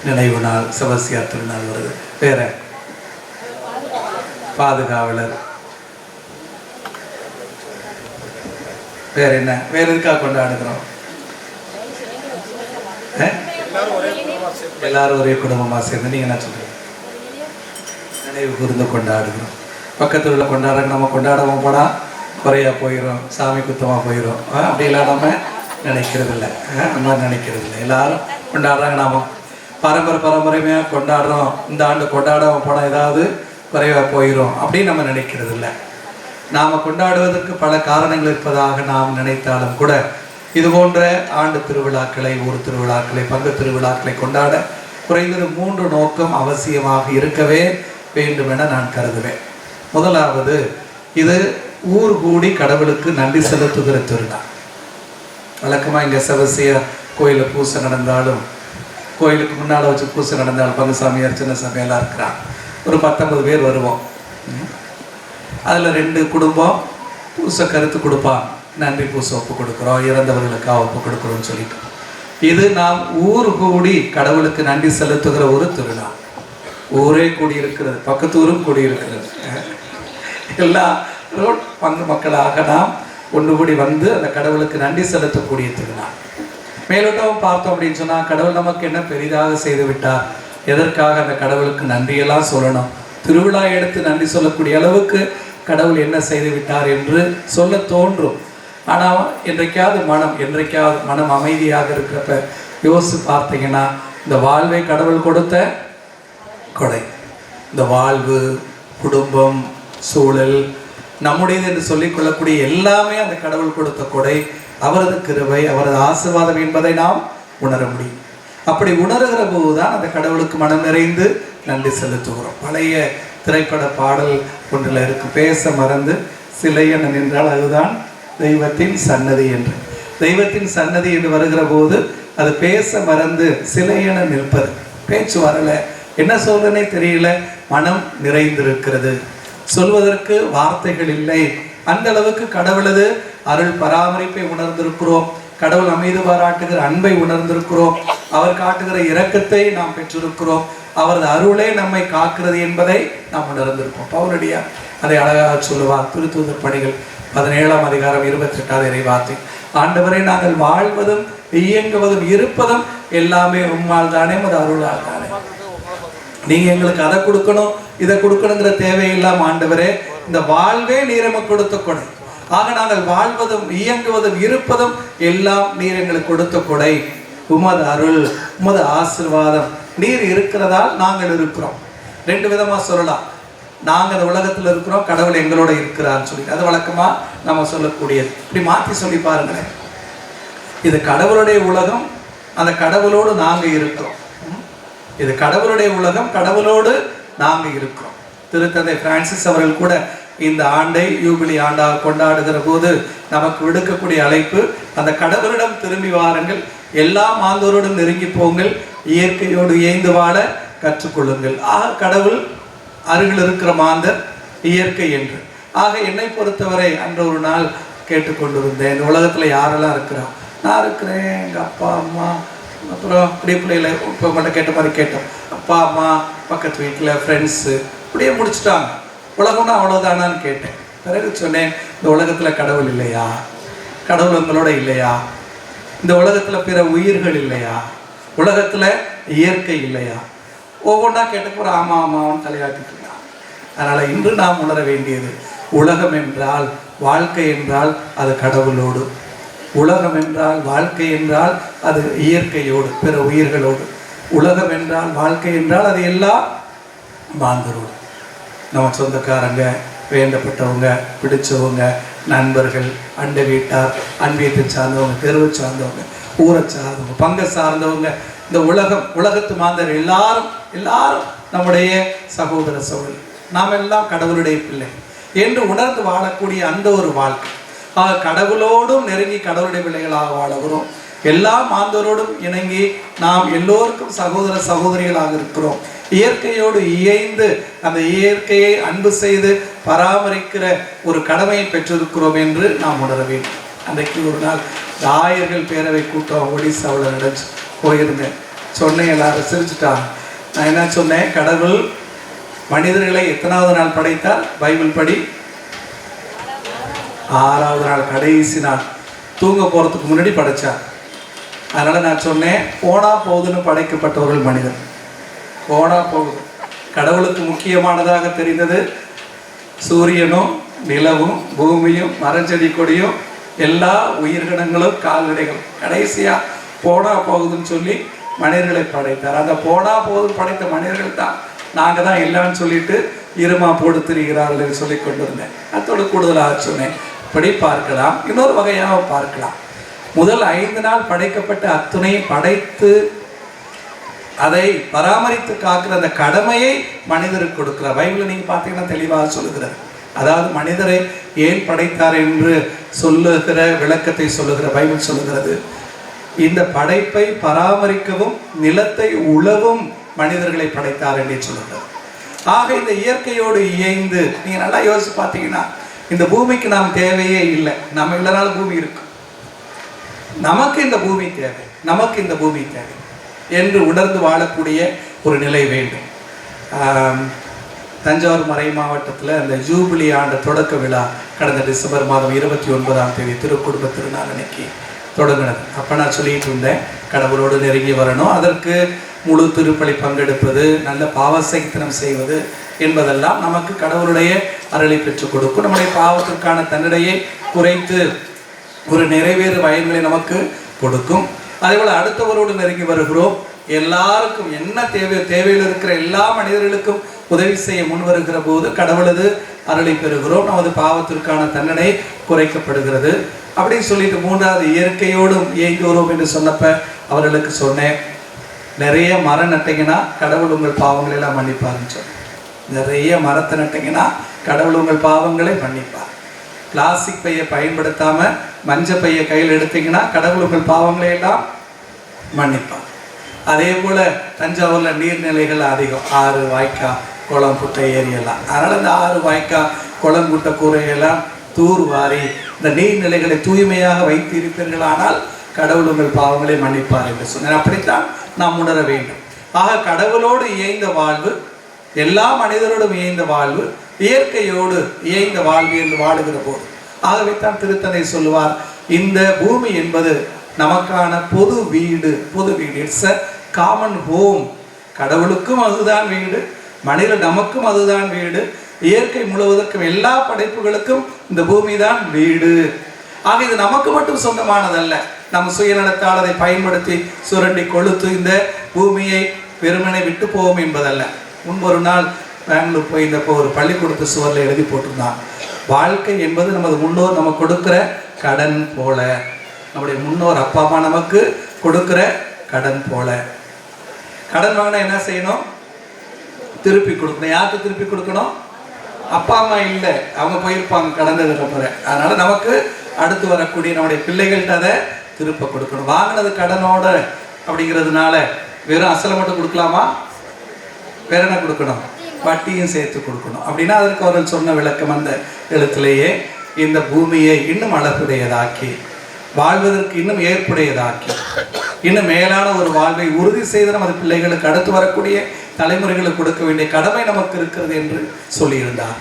நினைவு நாள், செபஸ்தியார் திருநாள் வருது. வேற பாதுகாவலர், வேற என்ன, வேற எதுக்காக கொண்டாடுகிறோம்? எல்லாரும் ஒரே குடும்பமாக சேர்ந்து நீங்க என்ன சொல்றீங்க? நினைவு கூர்ந்து கொண்டாடுகிறோம். பக்கத்தில் உள்ள கொண்டாடுறாங்க, நம்ம கொண்டாடவும் போனால் குறையா போயிடும், சாமி குத்தமாக போயிடும். அப்படியெல்லாம் நம்ம நினைக்கிறது இல்லை. நம்ம நினைக்கிறது இல்லை. எல்லாரும் கொண்டாடுறாங்க, நாம பரம்பரையாக கொண்டாடுறோம். இந்த ஆண்டு கொண்டாடாமல் போனால் ஏதாவது குறைவாக போயிடும் அப்படின்னு நம்ம நினைக்கிறது இல்லை. நாம் கொண்டாடுவதற்கு பல காரணங்கள் இருப்பதாக நாம் நினைத்தாலும் கூட இது போன்ற ஆண்டு திருவிழாக்களை, ஊர் திருவிழாக்களை, பங்கு திருவிழாக்களை கொண்டாட குறைந்தது 3 நோக்கம் அவசியமாக இருக்கவே வேண்டும் என நான் கருதுவேன். முதலாவது, இது ஊர் கூடி கடவுளுக்கு நன்றி செலுத்துகிற திருநாள். வழக்கமாக இங்கே செபஸ்தியார் கோயிலில் பூசை நடந்தாலும், கோயிலுக்கு முன்னால் வச்சு பூசை நடந்தாலும் பங்குசாமியார் சின்ன சாமியெல்லாம் இருக்கிறாங்க. ஒரு 19 பேர் வருவோம். அதில் 2 குடும்பம் பூசை கருத்து கொடுப்பாங்க. நன்றி பூசை ஒப்பு கொடுக்குறோம், இறந்தவர்களுக்காக ஒப்பு கொடுக்குறோம்னு சொல்லிட்டு. இது நாம் ஊர் கூடி கடவுளுக்கு நன்றி செலுத்துகிற ஒரு திருநாள். ஊரே கூடியிருக்கிறது, பக்கத்து ஊரும் கூடியிருக்கிறது. எல்லா ரோட் பங்கு மக்களாக நாம் ஒன்று கூடி வந்து அந்த கடவுளுக்கு நன்றி செலுத்தக்கூடிய திருநாள். மேலோட்டம் பார்த்தோம் அப்படின்னு சொன்னால், கடவுள் நமக்கு என்ன பெரிதாக செய்து விட்டார், எதற்காக அந்த கடவுளுக்கு நன்றியெல்லாம் சொல்லணும், திருவிழா எடுத்து நன்றி சொல்லக்கூடிய அளவுக்கு கடவுள் என்ன செய்து விட்டார் என்று சொல்ல தோன்றும். ஆனால் என்றைக்காவது மனம் அமைதியாக இருக்கிறப்ப யோசித்து பார்த்தீங்கன்னா, இந்த வாழ்வை கடவுள் கொடுத்த கொடை. இந்த வாழ்வு, குடும்பம், சூழல், நம்முடையது என்று சொல்லிக் கொள்ளக்கூடிய எல்லாமே அந்த கடவுள் கொடுத்த கொடை, அவரது கிருபை, அவரது ஆசீர்வாதம் என்பதை நாம் உணர முடியும். அப்படி உணர்கிற போதுதான் அந்த கடவுளுக்கு மனம் நிறைந்து நன்றி செலுத்துகிறோம். பழைய திரைப்பட பாடல் ஒன்றில் இருக்கு, பேச மறந்து சிலையென நின்றால் அதுதான் தெய்வத்தின் சன்னதி என்று. தெய்வத்தின் சன்னதி என்று வருகிற போது அது பேச மறந்து சிலையென நிற்பது. பேச்சு வரல, என்ன சொல்றனே தெரியல, மனம் நிறைந்திருக்கிறது, சொல்வதற்கு வார்த்தைகள் இல்லை அந்த அளவுக்கு கடவுளது அருள் பராமரிப்பை உணர்ந்திருக்கிறோம். கடவுள் அமைதி பாராட்டுகிற அன்பை உணர்ந்திருக்கிறோம். அவர் காட்டுகிற இரக்கத்தை நாம் பெற்றிருக்கிறோம். அவரது அருளே நம்மை காக்கிறது என்பதை நாம் உணர்ந்திருக்கோம். பவுலடியார் அதை அழகாக சொல்லுவார். திருத்தூதர் பணிகள் 17ஆம் அதிகாரம் 28வது இறைவார்த்தை. ஆண்டவரை நாங்கள் வாழ்வதும் இயங்குவதும் இருப்பதும் எல்லாமே உம்மால் தானே, ஒரு அருளால் தானே. நீங்க எங்களுக்கு அதை கொடுக்கணும் இதை கொடுக்கணுங்கிற தேவையில்லாம ஆண்டவரே, இந்த வாழ்வே நீர் எமக்கு கொடுத்த கொடை. ஆக நாங்கள் வாழ்வதும் இயங்குவதும் இருப்பதும் எல்லாம் நீர் எங்களுக்கு கொடுத்த கொடை. உமது அருள், உமது ஆசீர்வாதம் நீர் இருக்கிறதால் நாங்கள் இருக்கிறோம். ரெண்டு விதமா சொல்லலாம். நாங்கள் அந்த உலகத்தில் இருக்கிறோம், கடவுள் எங்களோட இருக்கிறான்னு சொல்லி அது வழக்கமா நம்ம சொல்லக்கூடியது. இப்படி மாற்றி சொல்லி பாருங்களேன். இது கடவுளுடைய உலகம், அந்த கடவுளோடு நாங்கள் இருக்கிறோம். இது கடவுளுடைய உலகம், கடவுளோடு நாங்கள் இருக்கிறோம். திருத்தந்தை பிரான்சிஸ் அவர்கள் கூட இந்த ஆண்டை யூபிலி ஆண்டாக கொண்டாடுகிற போது நமக்கு விடுக்கக்கூடிய அழைப்பு, அந்த கடவுளிடம் திரும்பி வாருங்கள், எல்லா மாந்தோரோடும் நெருங்கி போங்கள், இயற்கையோடு இயைந்து வாழ கற்றுக்கொள்ளுங்கள். ஆக கடவுள் அருகில் இருக்கிற மாந்தர் இயற்கை என்று. ஆக என்னை பொறுத்தவரை அன்று ஒரு நாள் கேட்டுக்கொண்டிருந்தேன், இந்த உலகத்தில் யாரெல்லாம் இருக்கிறோம். நான் இருக்கிறேன், எங்கள் அப்பா அம்மா, அப்புறம் இப்படி பிள்ளைகளை இப்போ மட்டும் கேட்ட மாதிரி கேட்டோம், அப்பா அம்மா, பக்கத்து வீட்டில் ஃப்ரெண்ட்ஸு, இப்படியே முடிச்சுட்டாங்க. உலகம்னா அவ்வளோதானான்னு கேட்டேன். பிறகு சொன்னேன், இந்த உலகத்தில் கடவுள் இல்லையா? கடவுள் உங்களோட இல்லையா? இந்த உலகத்தில் பிற உயிர்கள் இல்லையா? உலகத்தில் இயற்கை இல்லையா? ஒவ்வொன்றா கேட்டப்போ ஆமாம் ஆமான்னு தலையாட்டிட்டு இருந்தான். அதனால் இன்று நாம் உணர வேண்டியது, உலகம் என்றால், வாழ்க்கை என்றால் அது கடவுளோடு, உலகம் என்றால், வாழ்க்கை என்றால் அது இயற்கையோடு, பிற உயிர்களோடு, உலகம் என்றால், வாழ்க்கை என்றால் அது எல்லா மாந்தரோடு. நம்ம சொந்தக்காரங்க, வேண்டப்பட்டவங்க, பிடிச்சவங்க, நண்பர்கள், அண்டை வீட்டார், அன்பியத்தை சார்ந்தவங்க, தெருவை சார்ந்தவங்க, ஊரை சார்ந்தவங்க, பங்கை சார்ந்தவங்க, இந்த உலகத்து மாந்தர் எல்லாரும் நம்முடைய சகோதர சகோதரி. நாம் எல்லாம் கடவுளுடைய பிள்ளை என்று உணர்ந்து வாழக்கூடிய அந்த ஒரு வாழ்க்கை. ஆக கடவுளோடும் நெருங்கி கடவுளுடைய பிள்ளைகளாக வாழகிறோம். எல்லா மாந்தரோடும் இணங்கி நாம் எல்லோருக்கும் சகோதர சகோதரிகளாக இருக்கிறோம். இயற்கையோடு இயைந்து அந்த இயற்கையை அன்பு செய்து பராமரிக்கிற ஒரு கடமையை பெற்றிருக்கிறோம் என்று நாம் உணர வேண்டும். அன்றைக்கு ஒரு நாள் ஆயர்கள் பேரவை கூட்டம் ஒடிசாவில் நடந்து போயிருந்தேன். சொன்னேன், எல்லாரும் சிரிச்சுட்டாங்க. நான் என்ன சொன்னேன், கடவுள் மனிதர்களை எத்தனாவது நாள் படைத்தார்? பைபிள் படி 6வது நாள், கடைசி நாள், தூங்க போகிறதுக்கு முன்னாடி படைச்சார். அதனால் நான் சொன்னேன், போனா போகுதுன்னு படைக்கப்பட்டவர்கள் மனிதர். போனா போகுது. கடவுளுக்கு முக்கியமானதாக தெரிந்தது சூரியனும் நிலவும் பூமியும் மரஞ்செடி கொடியும் எல்லா உயிர்கணங்களும் கால்நடைகளும். கடைசியாக போனா போகுதுன்னு சொல்லி மனிதர்களை படைத்தார். அந்த போனா போகுதுன்னு படைத்த மனிதர்கள் தான் நாங்கள் தான் இல்லைன்னு சொல்லிட்டு இருமா போட்டு திரிகிறார்கள் சொல்லி கொண்டு வந்தேன். அதோடு கூடுதலாக சொன்னேன், இப்படி பார்க்கலாம், இன்னொரு வகையாக பார்க்கலாம். முதல் 5 நாள் படைக்கப்பட்ட அத்துணை படைத்து அதை பராமரித்து காக்கிற அந்த கடமையை மனிதருக்கு கொடுக்கிறார். பைபிளில் நீங்கள் பார்த்தீங்கன்னா தெளிவாக சொல்லுகிறார். அதாவது மனிதரை ஏன் படைத்தார் என்று சொல்லுகிற விளக்கத்தை சொல்லுகிற பைபிள் சொல்லுகிறது, இந்த படைப்பை பராமரிக்கவும் நிலத்தை உழவும் மனிதர்களை படைத்தார் என்று சொல்லுகிறார். ஆக இந்த இயற்கையோடு இயைந்து நீங்கள் நல்லா யோசிச்சு பார்த்தீங்கன்னா, இந்த பூமிக்கு நாம் தேவையே இல்லை. நம்ம இல்லைனாலும் பூமி இருக்கு. நமக்கு இந்த பூமி தேவை, நமக்கு இந்த பூமி தேவை என்று உணர்ந்து வாழக்கூடிய ஒரு நிலை வேண்டும். தஞ்சாவூர் மறை மாவட்டத்தில் அந்த ஜூபிலி ஆண்டு தொடக்க விழா கடந்த டிசம்பர் மாதம் 29ஆம் தேதி திருக்குடும்ப திருநாள் அன்னைக்கு தொடங்கினது. அப்போ நான் சொல்லிட்டு இருந்தேன், கடவுளோடு நெருங்கி வரணும், அதற்கு முழு திருப்பலி பங்கெடுப்பது, நல்ல பாவசைத்தனம் செய்வது என்பதெல்லாம் நமக்கு கடவுளுடைய அருளை பெற்றுக் கொடுக்கும். நம்முடைய பாவத்திற்கான தண்டனையை குறைத்து ஒரு நிறைவேறு பயன்களை நமக்கு கொடுக்கும். அதேபோல் அடுத்தவரோடு நெருங்கி வருகிறோம். எல்லாருக்கும் என்ன தேவையில் இருக்கிற எல்லா மனிதர்களுக்கும் உதவி செய்ய முன் வருகிற போது கடவுளது அருளை பெறுகிறோம். நமது பாவத்திற்கான தண்டனை குறைக்கப்படுகிறது. அப்படின்னு சொல்லிட்டு 3வது இயற்கையோடும் இயங்குகிறோம் என்று சொன்னப்ப அவர்களுக்கு சொன்னேன், நிறைய மரம் நட்டிங்கன்னா கடவுள் உங்கள் பாவங்களை எல்லாம் மன்னிப்பாருன்னு சொன்னேன். நிறைய மரத்தை நட்டிங்கன்னா கடவுள் உங்கள் பாவங்களை மன்னிப்பார். பிளாஸ்டிக் பையை பயன்படுத்தாமல் மஞ்சள் பையை கையில் எடுத்தீங்கன்னா கடவுள் உங்கள் பாவங்களை எல்லாம் மன்னிப்பார். அதே போல் தஞ்சாவூரில் நீர்நிலைகள் அதிகம், ஆறு, வாய்க்கால், குளம், குட்டை, ஏரியெல்லாம். அதனால் இந்த ஆறு, வாய்க்கால், குளம், குட்டை, கூரையெல்லாம் தூர்வாரி இந்த நீர்நிலைகளை தூய்மையாக வைத்திருப்பீர்களானால் கடவுள் உங்கள் பாவங்களை மன்னிப்பார் என்று சொன்னார். அப்படித்தான் நாம் உணர வேண்டும். ஆக கடவுளோடு இயைந்த வாழ்வு, எல்லா மனிதரோடும் இயைந்த வாழ்வு, இயற்கையோடு இயைந்த வாழ்வு என்று வாழுகிற போது, ஆகவே தான் திருத்தந்தை சொல்லுவார், இந்த பூமி என்பது நமக்கான பொது வீடு. It's a common home. கடவுளுக்கும் அதுதான் வீடு, மனித நமக்கும் அதுதான் வீடு, இயற்கை முழுவதற்கும் எல்லா படைப்புகளுக்கும் இந்த பூமி தான் வீடு. ஆக இது நமக்கு மட்டும் சொந்தமானதல்ல. நம்ம சுயநலத்தால் அதை பயன்படுத்தி சுரண்டி கொளுத்து இந்த பூமியை வெறுமனை விட்டு போவோம் என்பதல்ல. முன்பொரு நாள் பெங்களூர் போயிருந்தப்போ ஒரு பள்ளிக்கூடத்து சுவரில் எழுதி போட்டிருந்தான், வாழ்க்கை என்பது நமது முன்னோர் நமக்கு கொடுக்கிற கடன் போல. நம்முடைய முன்னோர் அப்பா அம்மா நமக்கு கொடுக்கிற கடன் போல. கடன் வாங்கினா என்ன செய்யணும்? திருப்பி கொடுக்கணும். யாருக்கு திருப்பி கொடுக்கணும்? அப்பா அம்மா இல்லை, அவங்க போயிருப்பாங்க கடந்தது ரொம்ப. அதனால நமக்கு அடுத்து வரக்கூடிய நம்முடைய பிள்ளைகள்கிட்ட அதை திருப்ப கொடுக்கணும். வாங்கினது கடனோட அப்படிங்கிறதுனால வெறும் அசலை மட்டும் கொடுக்கலாமா? வேற என்ன கொடுக்கணும்? வட்டியும் சேர்த்து கொடுக்கணும். அப்படின்னா அதற்கு அவர்கள் சொன்ன விளக்கம் அந்த எழுத்திலேயே, இந்த பூமியை இன்னும் அழகுடையதாக்கி, வாழ்வதற்கு இன்னும் ஏற்புடையதாக்கி, இன்னும் மேலான ஒரு வாழ்வை உறுதி செய்து நமது பிள்ளைகளுக்கு அடுத்து வரக்கூடிய தலைமுறைகளுக்கு கொடுக்க வேண்டிய கடமை நமக்கு இருக்கிறது என்று சொல்லியிருந்தார்.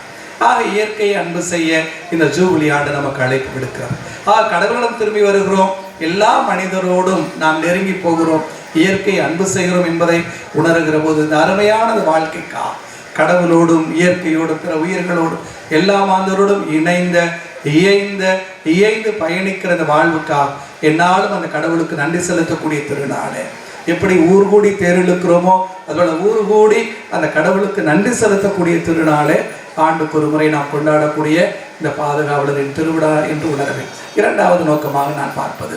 ஆக இயற்கையை அன்பு செய்ய இந்த ஜூபிலி ஆண்டு நமக்கு அழைப்பு விடுக்கிறார். கடவுளிடம் திரும்பி வருகிறோம், எல்லா மனிதரோடும் நாம் நெருங்கி போகிறோம், இயற்கையை அன்பு செய்கிறோம் என்பதை உணர்கிற போது இந்த அருமையானது வாழ்க்கைக்கா கடவுளோடும் இயற்கையோடும் பிற உயிர்களோடும் எல்லா மாந்தரோடும் இயைந்து பயணிக்கிற அந்த வாழ்வுக்கா என்னாலும் அந்த கடவுளுக்கு நன்றி செலுத்தக்கூடிய திருநாளே. எப்படி ஊர் கூடி தேரிழுக்கிறோமோ அதோட ஊர் கூடி அந்த கடவுளுக்கு நன்றி செலுத்தக்கூடிய திருநாளே ஆண்டுக்கு ஒரு முறை நாம் கொண்டாடக்கூடிய இந்த பாதுகாவலரின் திருவிழா என்று உணர்வேன். இரண்டாவது நோக்கமாக நான் பார்ப்பது,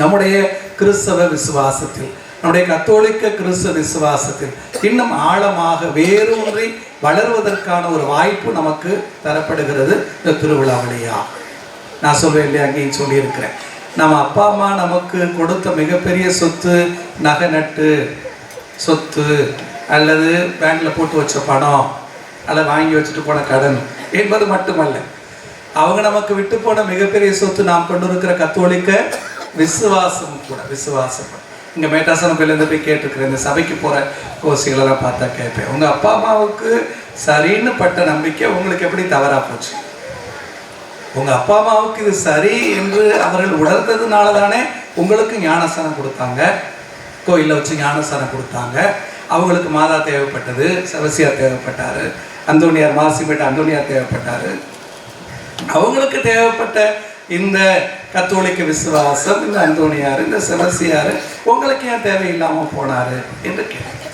நம்முடைய கிறிஸ்தவ விசுவாசத்தில், நம்முடைய கத்தோலிக்க கிறிஸ்தவ விசுவாசத்தில் இன்னும் ஆழமாக வேரூன்றி வளர்வதற்கான ஒரு வாய்ப்பு நமக்கு தரப்படுகிறது இந்த திருவிழா வழியா. நான் சொல்வேன் இல்லையா, அங்கேயும் சொல்லியிருக்கிறேன், நம்ம அப்பா அம்மா நமக்கு கொடுத்த மிகப்பெரிய சொத்து நகை நட்டு சொத்து, அல்லது பேங்க்ல போட்டு வச்ச பணம், அல்லது வாங்கி வச்சுட்டு போன கடன் என்பது மட்டுமல்ல. அவங்க நமக்கு விட்டு போன மிகப்பெரிய சொத்து நாம் கொண்டு இருக்கிற கத்தோலிக்க விசுவாசம் கூட. விசுவாசம் இங்கே மேட்டாசனம் கோயிலேருந்து போய் கேட்டுருக்கிறேன், இந்த சபைக்கு போகிற கோசிகளெல்லாம் பார்த்தா கேட்பேன், உங்கள் அப்பா அம்மாவுக்கு சரின்னு பட்ட நம்பிக்கை உங்களுக்கு எப்படி தவறா போச்சு? உங்கள் அப்பா அம்மாவுக்கு இது சரி என்று அவர்கள் உணர்ந்ததுனால தானே உங்களுக்கு ஞானஸ்தானம் கொடுத்தாங்க, கோயிலில் வச்சு ஞானஸ்தானம் கொடுத்தாங்க. அவங்களுக்கு மாதா தேவைப்பட்டது, செபஸ்தியார் தேவைப்பட்டார், அந்தோனியார் மாசிப்பேட்டை அந்தோனியார் தேவைப்பட்டார். அவங்களுக்கு தேவைப்பட்ட இந்த கத்தோலிக்க விசுவாசம், இந்த அந்தோனியார், இந்த செபஸ்தியார் உங்களுக்கு ஏன் தேவையில்லாமல் போனார் என்று கேட்க.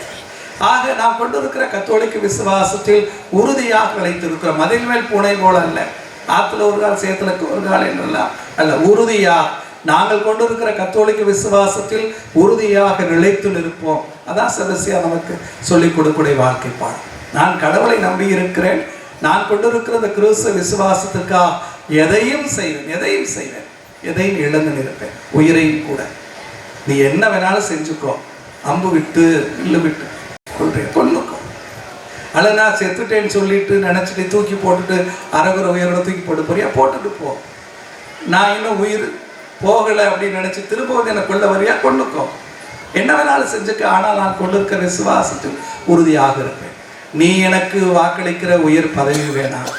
ஆக நாம் கொண்டு இருக்கிற கத்தோலிக்க விசுவாசத்தில் உறுதியாக வைத்திருக்கிற மதில் மேல் பூனை போல அல்ல, ஆற்றுல ஒரு கால் சேத்துல ஒரு கால் என்றெல்லாம் அல்ல, உறுதியா நாங்கள் கொண்டு இருக்கிற கத்தோலிக்க விசுவாசத்தில் உறுதியாக நிலைத்து நிற்போம். அதான் செபஸ்தியார் நமக்கு சொல்லிக் கொடுக்கக்கூடிய வாழ்க்கை பாடம். நான் கடவுளை நம்பி இருக்கிறேன், நான் கொண்டிருக்கிற இந்த கிறிஸ்துவ விசுவாசத்துக்காக எதையும் செய்வேன், எதையும் இழந்து நிற்பேன், உயிரையும் கூட. நீ என்ன வேணாலும் செஞ்சுக்கோ, அம்பு விட்டு வில்லு விட்டு கொள்ளுக்கோ, அல்ல நான் செத்துட்டேன்னு சொல்லிட்டு நினைச்சிட்டு தூக்கி போட்டுட்டு அரகுற உயிரோட தூக்கி போட்டு போறியா, போட்டுட்டு போ. நான் இன்னும் உயிர் போகலை அப்படின்னு நினைச்சு திரும்ப வந்து என்னை கொள்ள வரியா, கொள்ளுக்கோ, என்ன வேணாலும் செஞ்சுக்க. ஆனால் நான் கொண்டு இருக்கிற விசுவாசத்தில் உறுதியாக இருப்பேன். நீ எனக்கு வாக்களிக்கிற உயர் பதவி வேணாம்,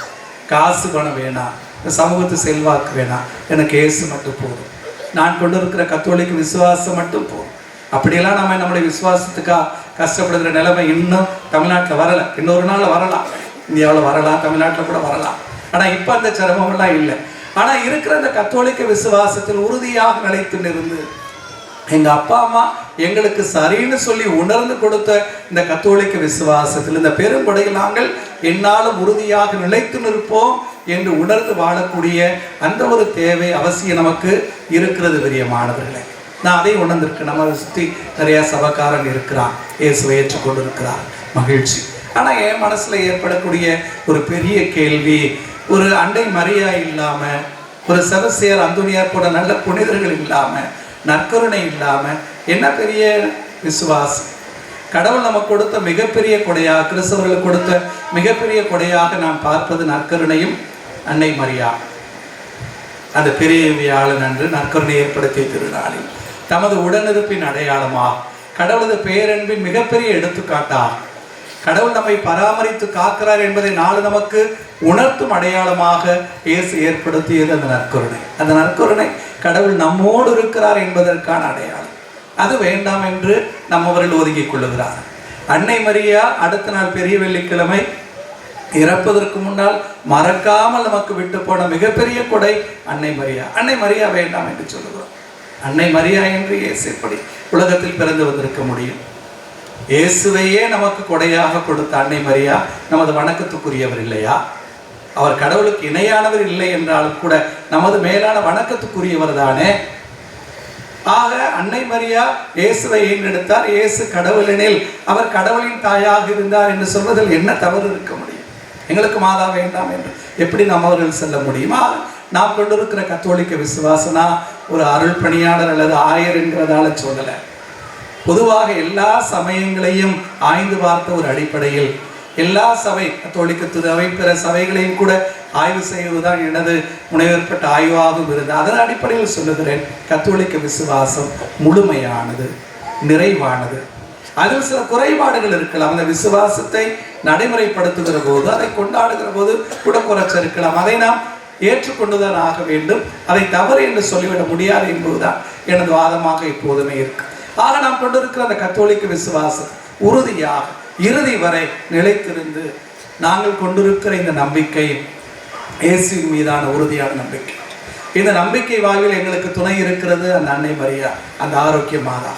காசு பணம் வேணாம், சமூகத்து செல்வாக்கு வேணாம், எனக்கு இயேசு மட்டும் போதும். நான் கொண்டு இருக்கிற கத்தோலிக்க விசுவாசம் மட்டும் போதும். அப்படியெல்லாம் நம்ம நம்முடைய விசுவாசத்துக்காக கஷ்டப்படுகிற நிலைமை இன்னும் தமிழ்நாட்டில் வரலை. இன்னொரு நாள் வரலாம், இந்தியாவில் வரலாம், தமிழ்நாட்டில் கூட வரலாம். ஆனால் இப்போ அந்த சிரமம்லாம் இல்லை. ஆனால் இருக்கிற அந்த கத்தோலிக்க விசுவாசத்தில் உறுதியாக நிலைத்து நின்று எங்கள் அப்பா அம்மா எங்களுக்கு சரின்னு சொல்லி உணர்ந்து கொடுத்த இந்த கத்தோலிக்க விசுவாசத்தில் இந்த பெரும்படையில் நாங்கள் என்னாலும் உறுதியாக நிலைத்து நிற்போம் என்று உணர்ந்து வாழக்கூடிய அந்த ஒரு தேவை அவசியம் நமக்கு இருக்கிறது. பிரியமானவர்களே, நான் அதை உணர்ந்திருக்கேன். நம்ம சுற்றி நிறையா சபக்காரங்க இருக்கிறான், இயேசுவை ஏற்றுக்கொண்டு இருக்கிறார், மகிழ்ச்சி. ஆனால் என் மனசில் ஏற்படக்கூடிய ஒரு பெரிய கேள்வி, ஒரு அண்டை மரியா இல்லாமல், ஒரு செபஸ்தியார் அந்தோனியார் போன்ற நல்ல புனிதர்கள் இல்லாமல், நற்கருணை இல்லாமல் என்ன பெரிய விசுவாசம்? கடவுள் நமக்கு கொடுத்த மிகப்பெரிய கொடையாக, கிறிஸ்தவர்களுக்கு கொடுத்த மிகப்பெரிய கொடையாக நான் பார்ப்பது நற்கருணையும் அன்னை மரியா அந்த பெரிய வியாழன் அன்று நற்கருணை ஏற்படுத்திய திருநாளில் தமது உடனிருப்பின் அடையாளமாக கடவுளது பேரன்பின் மிகப்பெரிய எடுத்துக்காட்டாக கடவுள் நம்மை பராமரித்து காக்கிறார் என்பதை நாடு நமக்கு உணர்த்தும் அடையாளமாக இயேசு ஏற்படுத்தியது அந்த நற்கருணை. அந்த நற்கருணை கடவுள் நம்மோடு இருக்கிறார் என்பதற்கான அடையாளம். அது வேண்டாம் என்று நம்மவர்கள் ஒதுக்கிக் கொள்ளுகிறார். அன்னை மரியா அடுத்த நாள் பெரிய வெள்ளிக்கிழமை இறப்பதற்கு முன்னால் மறக்காமல் நமக்கு விட்டு போன மிகப்பெரிய கொடை அன்னை மரியா. அன்னை மரியா வேண்டாம் என்று சொல்லுகிறோம். அன்னை மரியா என்று இயேசு எப்படி உலகத்தில் பிறந்து வந்திருக்க முடியும்? இயேசுவையே நமக்கு கொடையாக கொடுத்த அன்னை மரியா நமது வணக்கத்துக்குரியவர் இல்லையா? அவர் கடவுளுக்கு இணையானவர் இல்லை என்றாலும் கூட நமது மேலான வணக்கத்துக்குரியவர் தானே. ஆக அன்னை மரியா இயேசுவை ஈன்றெடுத்தார். இயேசு கடவுளெனில் அவர் கடவுளின் தாயாக இருந்தார் என்று சொல்வதில் என்ன தவறு இருக்க முடியும்? எங்களுக்கு மாதா வேண்டாம் என்று எப்படி நம்மவர்கள் செல்ல முடியுமா? நாம் கொண்டிருக்கிற கத்தோலிக்க விசுவாசனா ஒரு அருள் பணியாளர் அல்லது ஆயர் என்கிறதால சொல்லலை. பொதுவாக எல்லா சமயங்களையும் ஆய்ந்து பார்த்த ஒரு அடிப்படையில் எல்லா சபை கத்தோலிக்க திருவை பிற சபைகளையும் கூட ஆய்வு செய்வதுதான் எனது முனைவேற்பட்ட ஆய்வாகவும் இருந்தது. அதன் அடிப்படையில் சொல்லுகிறேன், கத்தோலிக்க விசுவாசம் முழுமையானது, நிறைவானது. அதில் சில குறைபாடுகள் இருக்கலாம். அந்த விசுவாசத்தை நடைமுறைப்படுத்துகிற போது, அதை கொண்டாடுகிற போது கூட குறைச்ச இருக்கலாம். அதை நாம் ஏற்றுக்கொண்டுதான் ஆக வேண்டும். அதை தவறு என்று சொல்லிவிட முடியாது என்பதுதான் எனது வாதமாக எப்போதுமே இருக்கு. ஆக நாம் கொண்டிருக்கிற அந்த கத்தோலிக்க விசுவாசம் உறுதியாக இறுதி வரை நிலைத்திருந்து நாங்கள் கொண்டிருக்கிற இந்த நம்பிக்கை இயேசுவின் மீதான உறுதியான நம்பிக்கை. இந்த நம்பிக்கை வாழ்வில் எங்களுக்கு துணை இருக்கிறது அந்த அன்னை மரியா, அந்த ஆரோக்கிய மாதா.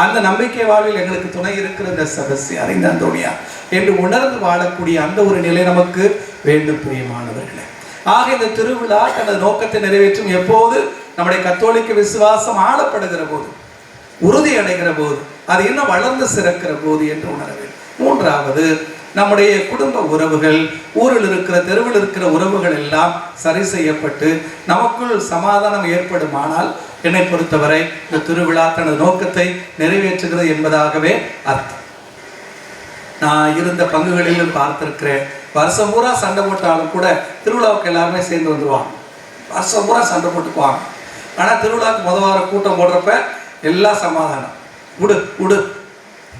அந்த நம்பிக்கை வாழ்வில் எங்களுக்கு துணை இருக்கிற இந்த செபஸ்தியார், இந்த அந்தோனியா என்று உணர்ந்து வாழக்கூடிய அந்த ஒரு நிலை நமக்கு வேண்டும் பிரியமானவர்களே. ஆக இந்த திருவிழா தனது நோக்கத்தை நிறைவேற்றும் எப்போது நம்முடைய கத்தோலிக்க விசுவாசம் ஆளப்படுகிற போது, உறுதி அடைகிற போது, அது இன்னும் வளர்ந்து சிறக்கிற போது என்று உணர வேண்டும். மூன்றாவது, நம்முடைய குடும்ப உறவுகள், ஊரில் இருக்கிற தெருவில் இருக்கிற உறவுகள் எல்லாம் சரி செய்யப்பட்டு நமக்குள் சமாதானம் ஏற்படுமானால் என்னை பொறுத்தவரை இந்த திருவிழா தனது நோக்கத்தை நிறைவேற்றுகிறது என்பதாகவே அர்த்தம். நான் இருந்த பங்குகளிலும் பார்த்திருக்கிறேன். வருஷம் பூரா சண்டை போட்டாலும் கூட திருவிழாவுக்கு எல்லாருமே சேர்ந்து வந்துடுவாங்க. வருஷம் பூரா சண்டை போட்டுக்குவாங்க. ஆனால் திருவிழாவுக்கு முதல் வார கூட்டம் போடுறப்ப எல்லாம் சமாதானம், உடு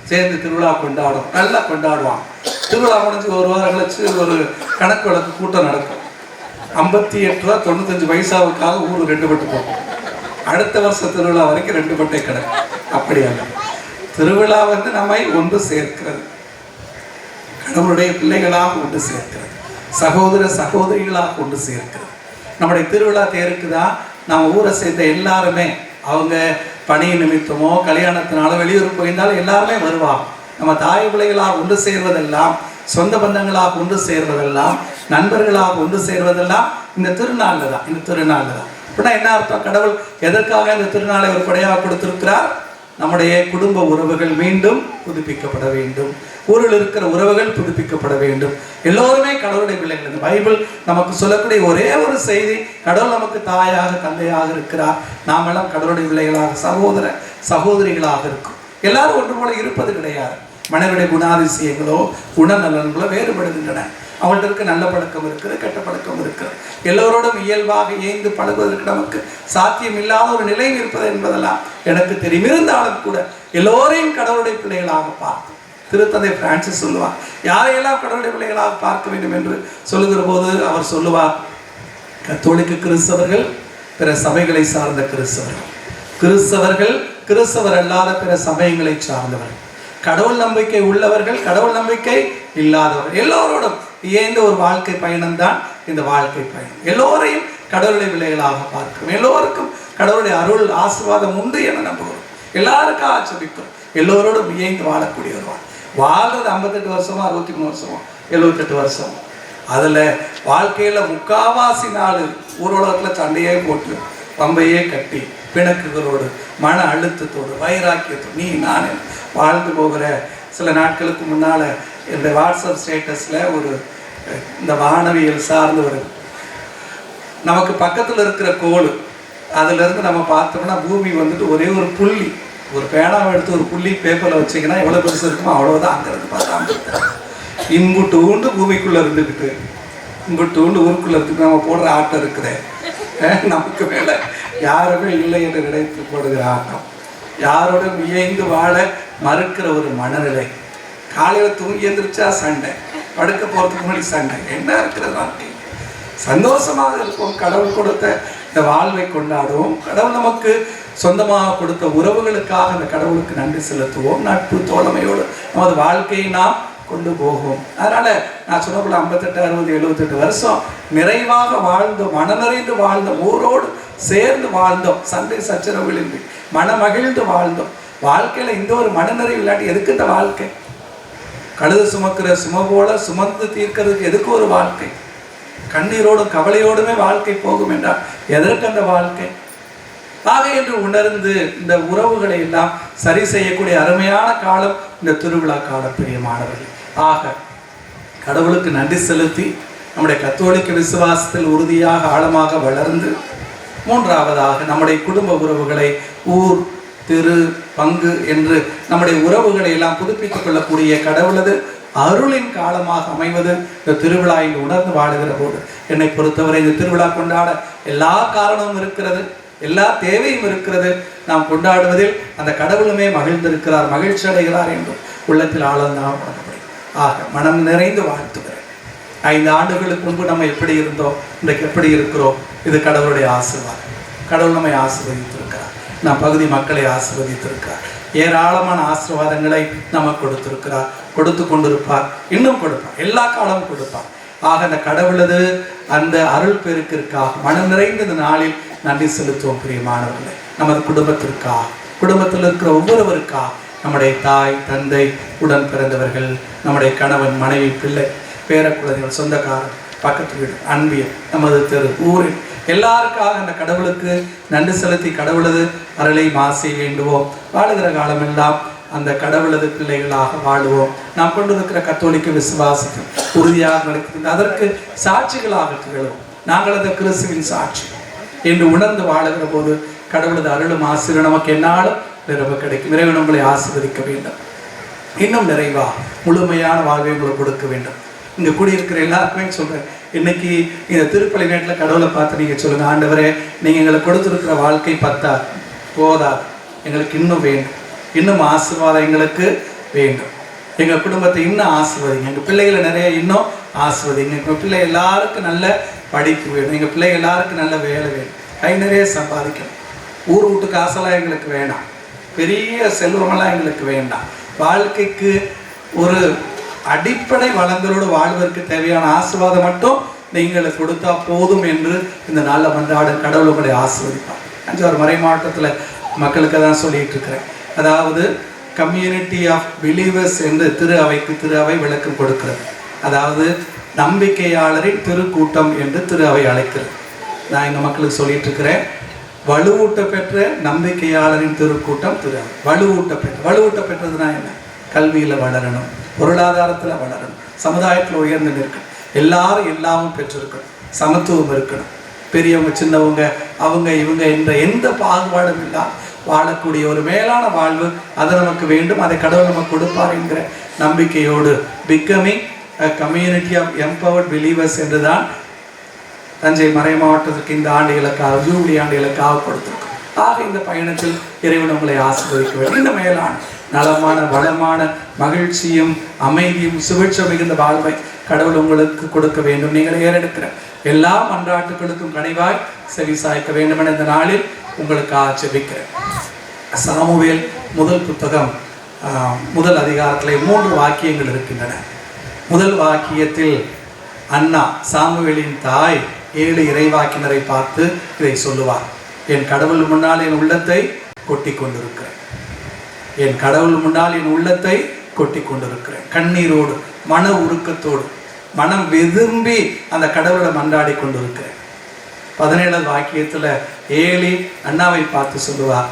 சேர்ந்து திருவிழா கொண்டாடும், நல்லா கொண்டாடுவாங்க. திருவிழா முடிஞ்சு ஒரு வாரம் கழிச்சு ஒரு கணக்கு வழக்கு கூட்டம் நடக்கும். 58 ரூபா 95 பைசாவுக்காக ஊர் 2 பட்டு போகும். அடுத்த வருஷம் திருவிழா வரைக்கும் 2 பட்டை கிடக்கும். அப்படி அல்ல, திருவிழா நம்மை ஒன்று சேர்க்கிறது, கடவுளுடைய பிள்ளைகளாக ஒன்று சேர்க்கிறது, சகோதர சகோதரிகளாக ஒன்று சேர்க்கிறது. நம்முடைய திருவிழா தேருக்கு தான் நம்ம ஊரை சேர்ந்த எல்லாருமே, அவங்க பணி நிமித்தமோ கல்யாணத்தினால வெளியூர் போயிருந்தாலும் எல்லாருமே வருவாங்க. நம்ம தாய் பிள்ளைகளாக ஒன்று சேர்வதெல்லாம், சொந்த பந்தங்களாக ஒன்று சேர்வதெல்லாம், நண்பர்களாக ஒன்று சேர்வதெல்லாம் இந்த திருநாளில் தான். இந்த திருநாளில் தான். அப்படின்னா என்ன அர்த்தம்? கடவுள் எதற்காக இந்த திருநாளை ஒரு படையாக கொடுத்திருக்கிறார்? நம்முடைய குடும்ப உறவுகள் மீண்டும் புதுப்பிக்கப்பட வேண்டும், ஊரில் இருக்கிற உறவுகள் புதுப்பிக்கப்பட வேண்டும். எல்லோருமே கடவுளுடைய பிள்ளைகள். இந்த பைபிள் நமக்கு சொல்லக்கூடிய ஒரே ஒரு செய்தி, கடவுள் நமக்கு தாயாக தந்தையாக இருக்கிறார். நாம் எல்லாம் கடவுளுடைய பிள்ளைகளாக சகோதர சகோதரிகளாக இருக்கும். எல்லாரும் ஒன்று போல இருப்பது கிடையாது. மனிதனுடைய குணாதிசயங்களோ குணநலன்களோ வேறுபடுகின்றன. அவங்கள்ட்ட இருக்க நல்ல பழக்கம் இருக்குது, கெட்ட பழக்கம் இருக்குது. எல்லோரோடும் இயல்பாக இயைந்து பழகுவதற்கு நமக்கு சாத்தியம் இல்லாத ஒரு நிலை இருப்பது என்பதெல்லாம் எனக்கு தெரியும். இருந்தாலும் கூட எல்லோரையும் கடவுளுடைய பிள்ளைகளாக பார்த்து திருத்தந்தை பிரான்சிஸ் சொல்லுவார், யாரையெல்லாம் கடவுளுடைய பிள்ளைகளாக பார்க்க வேண்டும் என்று சொல்லுகிற போது அவர் சொல்லுவார், கத்தோலிக்க கிறிஸ்தவர்கள், பிற சபைகளை சார்ந்த கிறிஸ்தவர்கள், கிறிஸ்தவர்கள் கிறிஸ்தவர் அல்லாத பிற சமயங்களை சார்ந்தவர்கள், கடவுள் நம்பிக்கை உள்ளவர்கள், கடவுள் நம்பிக்கை இல்லாதவர்கள், எல்லோரோடும் இயைந்த ஒரு வாழ்க்கை பயணம் தான் இந்த வாழ்க்கை பயணம். எல்லோரையும் கடவுளுடைய பிள்ளைகளாக பார்க்கிறோம். எல்லோருக்கும் கடவுளுடைய அருள் ஆசீர்வாதம் உண்டு என நம்புகிறோம். எல்லாருக்கும் ஆச்சரிக்கிறோம். எல்லோரோடும் இயைந்து வாழக்கூடியவர். வாழ்றது 58 வருஷமோ 63 வருஷமோ 78 வருஷம். அதில் வாழ்க்கையில் முக்காவாசி நாள் ஊர்வலகத்தில் சண்டையே போட்டு பம்பையே கட்டி பிணக்குகளோடு மன அழுத்தத்தோடு வைராக்கியத்தோடு நீ நான் வாழ்ந்து போகிற சில நாட்களுக்கு முன்னால் என்னுடைய வாட்ஸ்அப் ஸ்டேட்டஸில் ஒரு இந்த வானவியல் சார்ந்த ஒரு நமக்கு பக்கத்தில் இருக்கிற கோள், அதிலிருந்து நம்ம பார்த்தோம்னா பூமி ஒரே ஒரு புள்ளி, ஒரு பேனாவை எடுத்து ஒரு புள்ளி பேப்பரில் வச்சிங்கன்னா எவ்வளோ பெருசு இருக்குமோ அவ்வளோதான். அங்கேருந்து பார்த்தா இம்புட்டு உண்டு பூமிக்குள்ளே இருந்துக்கிட்டு இங்கிட்டு ஊருக்குள்ள இருக்கு நம்ம போடுற ஆட்டம் இருக்குதே, நமக்கு மேலே யாருமே இல்லை என்று நினைத்து போடுகிற ஆட்டம், யாரோட இயைந்து வாழ மறுக்கிற ஒரு மனநிலை. காலையில் தூங்கி எழுந்திரிச்சா சண்டை, படுக்க போகிறதுக்கு முன்னாடி சண்டை. என்ன இருக்கிறது வாழ்க்கை? சந்தோஷமாக இருப்போம். கடவுள் கொடுத்த இந்த வாழ்வை கொண்டாடுவோம். கடவுள் நமக்கு சொந்தமாக கொடுத்த உறவுகளுக்காக அந்த கடவுளுக்கு நன்றி செலுத்துவோம். நட்பு தோழமையோடு நமது வாழ்க்கையை நாம் கொண்டு போகும். அதனால நான் சொன்னபோல 58, 60, 78 வருஷம் நிறைவாக வாழ்ந்தோம், மனநிறைந்து வாழ்ந்தோம், ஊரோடு சேர்ந்து வாழ்ந்தோம், சண்டை சச்சரவுகளின்றி மனமகிழ்ந்து வாழ்ந்தோம். வாழ்க்கையில இந்த ஒரு மனநிறைவு இல்லாட்டி எதுக்கு இந்த வாழ்க்கை? கழுது சுமக்கிற சும போல சுமந்து தீர்க்கிறதுக்கு எதுக்கு ஒரு வாழ்க்கை? கண்ணீரோடும் கவலையோடுமே வாழ்க்கை போகும் என்றால் எதற்கு அந்த வாழ்க்கை? ஆக என்று உணர்ந்து இந்த உறவுகளை எல்லாம் சரி செய்யக்கூடிய அருமையான காலம் இந்த திருவிழா காலம் பிரியமானவர்கள். ஆக கடவுளுக்கு நன்றி செலுத்தி நம்முடைய கத்தோலிக்க விசுவாசத்தில் உறுதியாக ஆழமாக வளர்ந்து, மூன்றாவதாக நம்முடைய குடும்ப உறவுகளை ஊர் திரு பங்கு என்று நம்முடைய உறவுகளை எல்லாம் புதுப்பித்துக் கொள்ளக்கூடிய கடவுளது அருளின் காலமாக அமைவது இந்த திருவிழா இங்கு உணர்ந்து வாழுகிற போது என்னை பொறுத்தவரை இந்த திருவிழா கொண்டாட எல்லா காரணமும் இருக்கிறது, எல்லா தேவையும் இருக்கிறது. நாம் கொண்டாடுவதில் அந்த கடவுளுமே மகிழ்ந்திருக்கிறார், மகிழ்ச்சி அடைகிறார் என்று உள்ளத்தில் ஆழந்தான் உணரப்படும். ஆக மனம் நிறைந்து வாழ்த்துகிறேன். 5 ஆண்டுகளுக்கு முன்பு நம்ம எப்படி இருந்தோம், இன்றைக்கு எப்படி இருக்கிறோம்? இது கடவுளுடைய ஆசீர்வாதம். கடவுள் நம்மை ஆசீர்வதித்திருக்கிறார், நம் பகுதி மக்களை ஆசீர்வதித்திருக்கிறார், ஏராளமான ஆசீர்வாதங்களை நமக்கு கொடுத்திருக்கிறார், கொடுத்து கொண்டிருப்பார், இன்னும் கொடுப்பார், எல்லா காலமும் கொடுப்பார். ஆக அந்த கடவுளது அந்த அருள் பெருக்கிற்காக மனம் நிறைந்த இந்த நாளில் நன்றி செலுத்துவோம் பிரியமானவர்களே. நமது குடும்பத்திற்காக, குடும்பத்தில் இருக்கிற ஒவ்வொருவருக்காக, நம்முடைய தாய் தந்தை உடன் பிறந்தவர்கள், நம்முடைய கணவன் மனைவி பிள்ளை பேர குழந்தைகள் சொந்தக்காரர் பக்கத்து வீடு அன்பியர் நமது தெரு ஊரில் எல்லாருக்காக அந்த கடவுளுக்கு நன்றி செலுத்தி கடவுளது அருளை மாசி வேண்டுவோம். வாழுகிற காலமெல்லாம் அந்த கடவுளது பிள்ளைகளாக வாழுவோம். நாம் கொண்டிருக்கிற கத்தோலிக்க விசுவாசத்தை உறுதியாக நடக்கின்ற அதற்கு சாட்சிகளாக திகழும். நாங்கள் அந்த கிறிஸ்துவின் சாட்சி என்று உணர்ந்து வாழுகிற போது கடவுளது அருளும் ஆசீர்வாதம் நமக்கு என்னாலும் நிறைவு கிடைக்கும். இறைவன் உங்களை ஆசீர்வதிக்க வேண்டும், இன்னும் நிறைவா முழுமையான வாழ்வை உங்களுக்கு கொடுக்க வேண்டும். இங்கே கூடியிருக்கிற எல்லாருக்குமே சொல்கிறேன், இன்னைக்கு இந்த திருப்பலி நேரத்தில் கடவுளை பார்த்து நீங்கள் சொல்லுங்கள், ஆண்டவரே நீங்கள் எங்களுக்கு கொடுத்துருக்கிற வாழ்க்கை பத்தாது, போதாது, எங்களுக்கு இன்னும் வேண்டும், இன்னும் ஆசீர்வாதம் எங்களுக்கு வேண்டும். எங்கள் குடும்பத்தை இன்னும் ஆசீர்வதிங்க, எங்கள் பிள்ளைகளை நிறைய இன்னும் ஆசீர்வதிங்க. எங்கள் பிள்ளை எல்லாருக்கும் நல்ல படிப்பு வேணும், எங்கள் பிள்ளை எல்லாருக்கும் நல்ல வேலை வேணும், கை நிறைய சம்பாதிக்கணும். ஊர் வீட்டு காசெல்லாம் எங்களுக்கு வேண்டாம், பெரிய செல்வமெல்லாம் எங்களுக்கு வேண்டாம். வாழ்க்கைக்கு ஒரு அடிப்படை வளங்களோடு வாழ்வதற்கு தேவையான ஆசீர்வாதம் மட்டும் நீங்கள் கொடுத்தா போதும் என்று இந்த நாளில் மன்றாடும் கடவுள் உங்களை ஆசீர்வதிப்பார். தஞ்சாவூர் மறை மாவட்டத்தில் மக்களுக்கு தான் சொல்லிட்டு இருக்கிறேன். அதாவது கம்யூனிட்டி ஆஃப் பிலீவர்ஸ் என்று திரு அவை விளக்கம் கொடுக்கிறது. அதாவது நம்பிக்கையாளரின் திருக்கூட்டம் என்று திரு அவை அழைக்கிறது. நான் எங்கள் மக்களுக்கு சொல்லிட்டு இருக்கிறேன், வலுவூட்ட பெற்ற நம்பிக்கையாளரின் திருக்கூட்டம் திரு அவை. வலுவூட்ட பெற்றதுனா என்ன? கல்வியில் வளரணும், பொருளாதாரத்தில் வளரணும், சமுதாயத்தில் உயர்ந்து நிற்கணும், எல்லாரும் எல்லாமும் பெற்றிருக்கணும், சமத்துவம் இருக்கணும், பெரியவங்க சின்னவங்க அவங்க இவங்க என்ற எந்த பாகுபாடும் இல்லாமல் வாழக்கூடிய ஒரு மேலான வாழ்வு அது நமக்கு வேண்டும். அதை கடவுள் நமக்கு கொடுப்பார் என்கிற நம்பிக்கையோடு becoming a community of empowered believers என்று தான் தஞ்சை மறை மாவட்டத்திற்கு இந்த ஆண்டுகளுக்காக ஜூபிலி ஆண்டுகளுக்காக கொடுத்திருக்கோம். ஆக இந்த பயணத்தில் இறைவன் உங்களை ஆசீர்வதிக்க வேண்டும். இந்த மேலான நலமான வளமான மகிழ்ச்சியும் அமைதியும் சுபிட்ச மிகுந்த வாழ்வை கடவுள் உங்களுக்கு கொடுக்க வேண்டும். நீங்கள் ஏறெடுக்கிற எல்லா மன்றாட்டுகளுக்கும் கனிவாய் செவி சாய்க்க வேண்டும் என இந்த நாளில் உங்களுக்கு ஆட்சேபிக்கிறேன். சாமுவேல் முதல் புத்தகம் முதல் அதிகாரத்தில் 3 வாக்கியங்கள் இருக்கின்றன. முதல் வாக்கியத்தில் அன்னா சாமுவேலின் தாய் 7 இறைவாக்கினரை பார்த்து இதை சொல்லுவார். என் கடவுள் முன்னால் என் உள்ளத்தை கொட்டி கொண்டிருக்கிறேன், என் கடவுள் முன்னால் என் உள்ளத்தை கொட்டி கொண்டிருக்கிறேன், கண்ணீரோடு மன உருக்கத்தோடு மனம் விரும்பி அந்த கடவுளை மன்றாடி கொண்டிருக்கிறேன். 17வது வாக்கியத்தில் ஏலி அண்ணாவை பார்த்து சொல்லுவார்,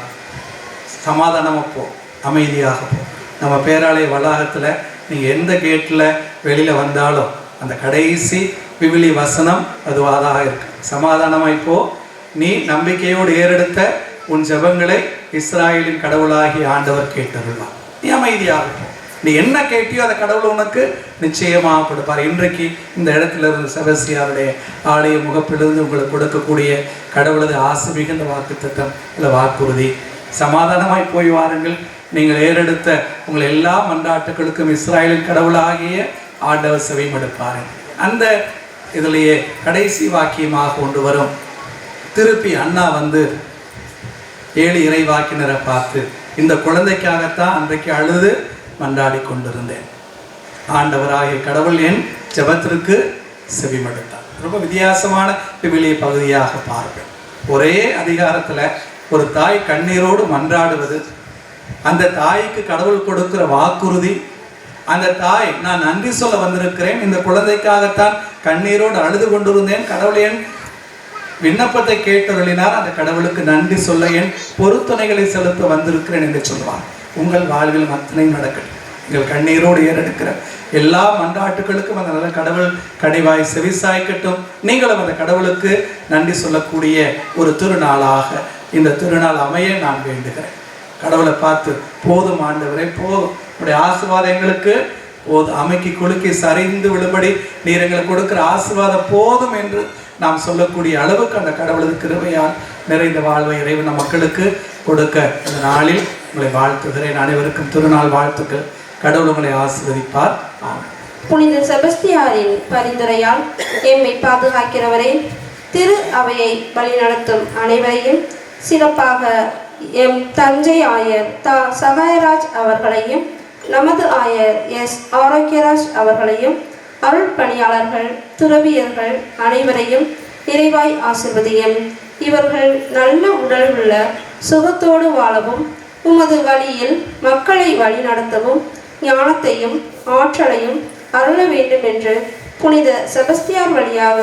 சமாதானமாக போ, அமைதியாக போ. நம்ம பேராலய வளாகத்தில் நீங்கள் எந்த கேட்டில் வெளியில் வந்தாலும் அந்த கடைசி விவிலி வசனம் அதுவாக இருக்கு. சமாதானமாய் போ, நீ நம்பிக்கையோடு ஏறெடுத்த உன் ஜெபங்களை இஸ்ராயலின் கடவுளாகி ஆண்டவர் கேட்டருள்வார். நீ அமைதியாக போ, நீ என்ன கேட்டியோ அதை கடவுள் உனக்கு நிச்சயமாக கொடுப்பார். இன்றைக்கு இந்த இடத்துல இருந்து செபஸ்தியாருடைய ஆலய முகப்பிலிருந்து உங்களுக்கு கொடுக்கக்கூடிய கடவுளது ஆசை மிகுந்த வாக்குத்தத்தம் இல்லை வாக்குறுதி, சமாதானமாய் போய் வாருங்கள். நீங்கள் ஏறெடுத்த உங்கள் எல்லா மன்றாட்டுகளுக்கும் இஸ்ராயலின் கடவுளாகிய ஆண்டவர் செவிமடுப்பார். அந்த இதிலேயே கடைசி வாக்கியமாக கொண்டு வரும். திருப்பி அண்ணா வந்து 7 இறைவாக்கினரை பார்த்து, இந்த குழந்தைக்காகத்தான் அன்றைக்கு அழுது மன்றாடி கொண்டிருந்தேன், ஆண்டவராகிய கடவுள் என் ஜெபத்திற்கு செவிமடுத்தார். ரொம்ப வித்தியாசமான விவிலிய பகுதியாக பார்ப்பேன். ஒரே அதிகாரத்தில் ஒரு தாய் கண்ணீரோடு மன்றாடுவது, அந்த தாய்க்கு கடவுள் கொடுக்கிற வாக்குறுதி, அந்த தாய் நான் நன்றி சொல்ல வந்திருக்கிறேன், இந்த குழந்தைக்காகத்தான் கண்ணீரோடு அழுது கொண்டிருந்தேன், கடவுள் என் விண்ணப்பத்தை கேட்டருளினார், அந்த கடவுளுக்கு நன்றி சொல்ல என் பொறுத்துணைகளை செலுத்த வந்திருக்கிறேன் என்று சொல்வார். உங்கள் வாழ்வில் அத்தனையும் நடக்கட்டும். நீங்கள் கண்ணீரோடு ஏறெடுக்கிற எல்லா மன்றாட்டுகளுக்கும் அந்த நல்ல கடவுள் கனிவாய் செவிசாய்க்கட்டும். நீங்களும் அந்த கடவுளுக்கு நன்றி சொல்லக்கூடிய ஒரு திருநாளாக இந்த திருநாள் அமைய நான் வேண்டுகிறேன். கடவுளை பார்த்து, போதும் ஆண்டவரே, போதும், உடைய ஆசீர்வாதம் எங்களுக்கு போதும், அமைக்கி குலுக்கி சரிந்து விழும்படி நீர் எங்களுக்கு கொடுக்கிற ஆசீர்வாதம் போதும் என்று நாம் சொல்லக்கூடிய அளவுக்கு அந்த கடவுளது கிருபையால் நிறைந்த வாழ்வை இறைவன் மக்களுக்கு கொடுக்க இந்த நாளில் உங்களை வாழ்த்துகிறேன். அனைவருக்கும் திருநாள் வாழ்த்துக்கள். கடவுள் உங்களை ஆசீர்வதிப்பார். ஆமென். புனித செபஸ்தியாரின் பரிந்துரையால் எம்மை பாதுகாக்கிறவரே, திரு அவையை வழிநடத்தும் அனைவரையும், சிறப்பாக எம் தஞ்சை ஆயர் சகாயராஜ் அவர்களையும், நமது ஆயர் எஸ் ஆரோக்கியராஜ் அவர்களையும், அருள் பணியாளர்கள், துறவியர்கள் அனைவரையும் நிறைவாய் ஆசிர்வதியும். இவர்கள் நல்ல உடல் உள்ள சுகத்தோடு வாழவும், உமது வழியில் மக்களை வழிநடத்தவும் ஞானத்தையும் ஆற்றலையும் அருள வேண்டும் என்று புனித செபஸ்தியார் வழியாக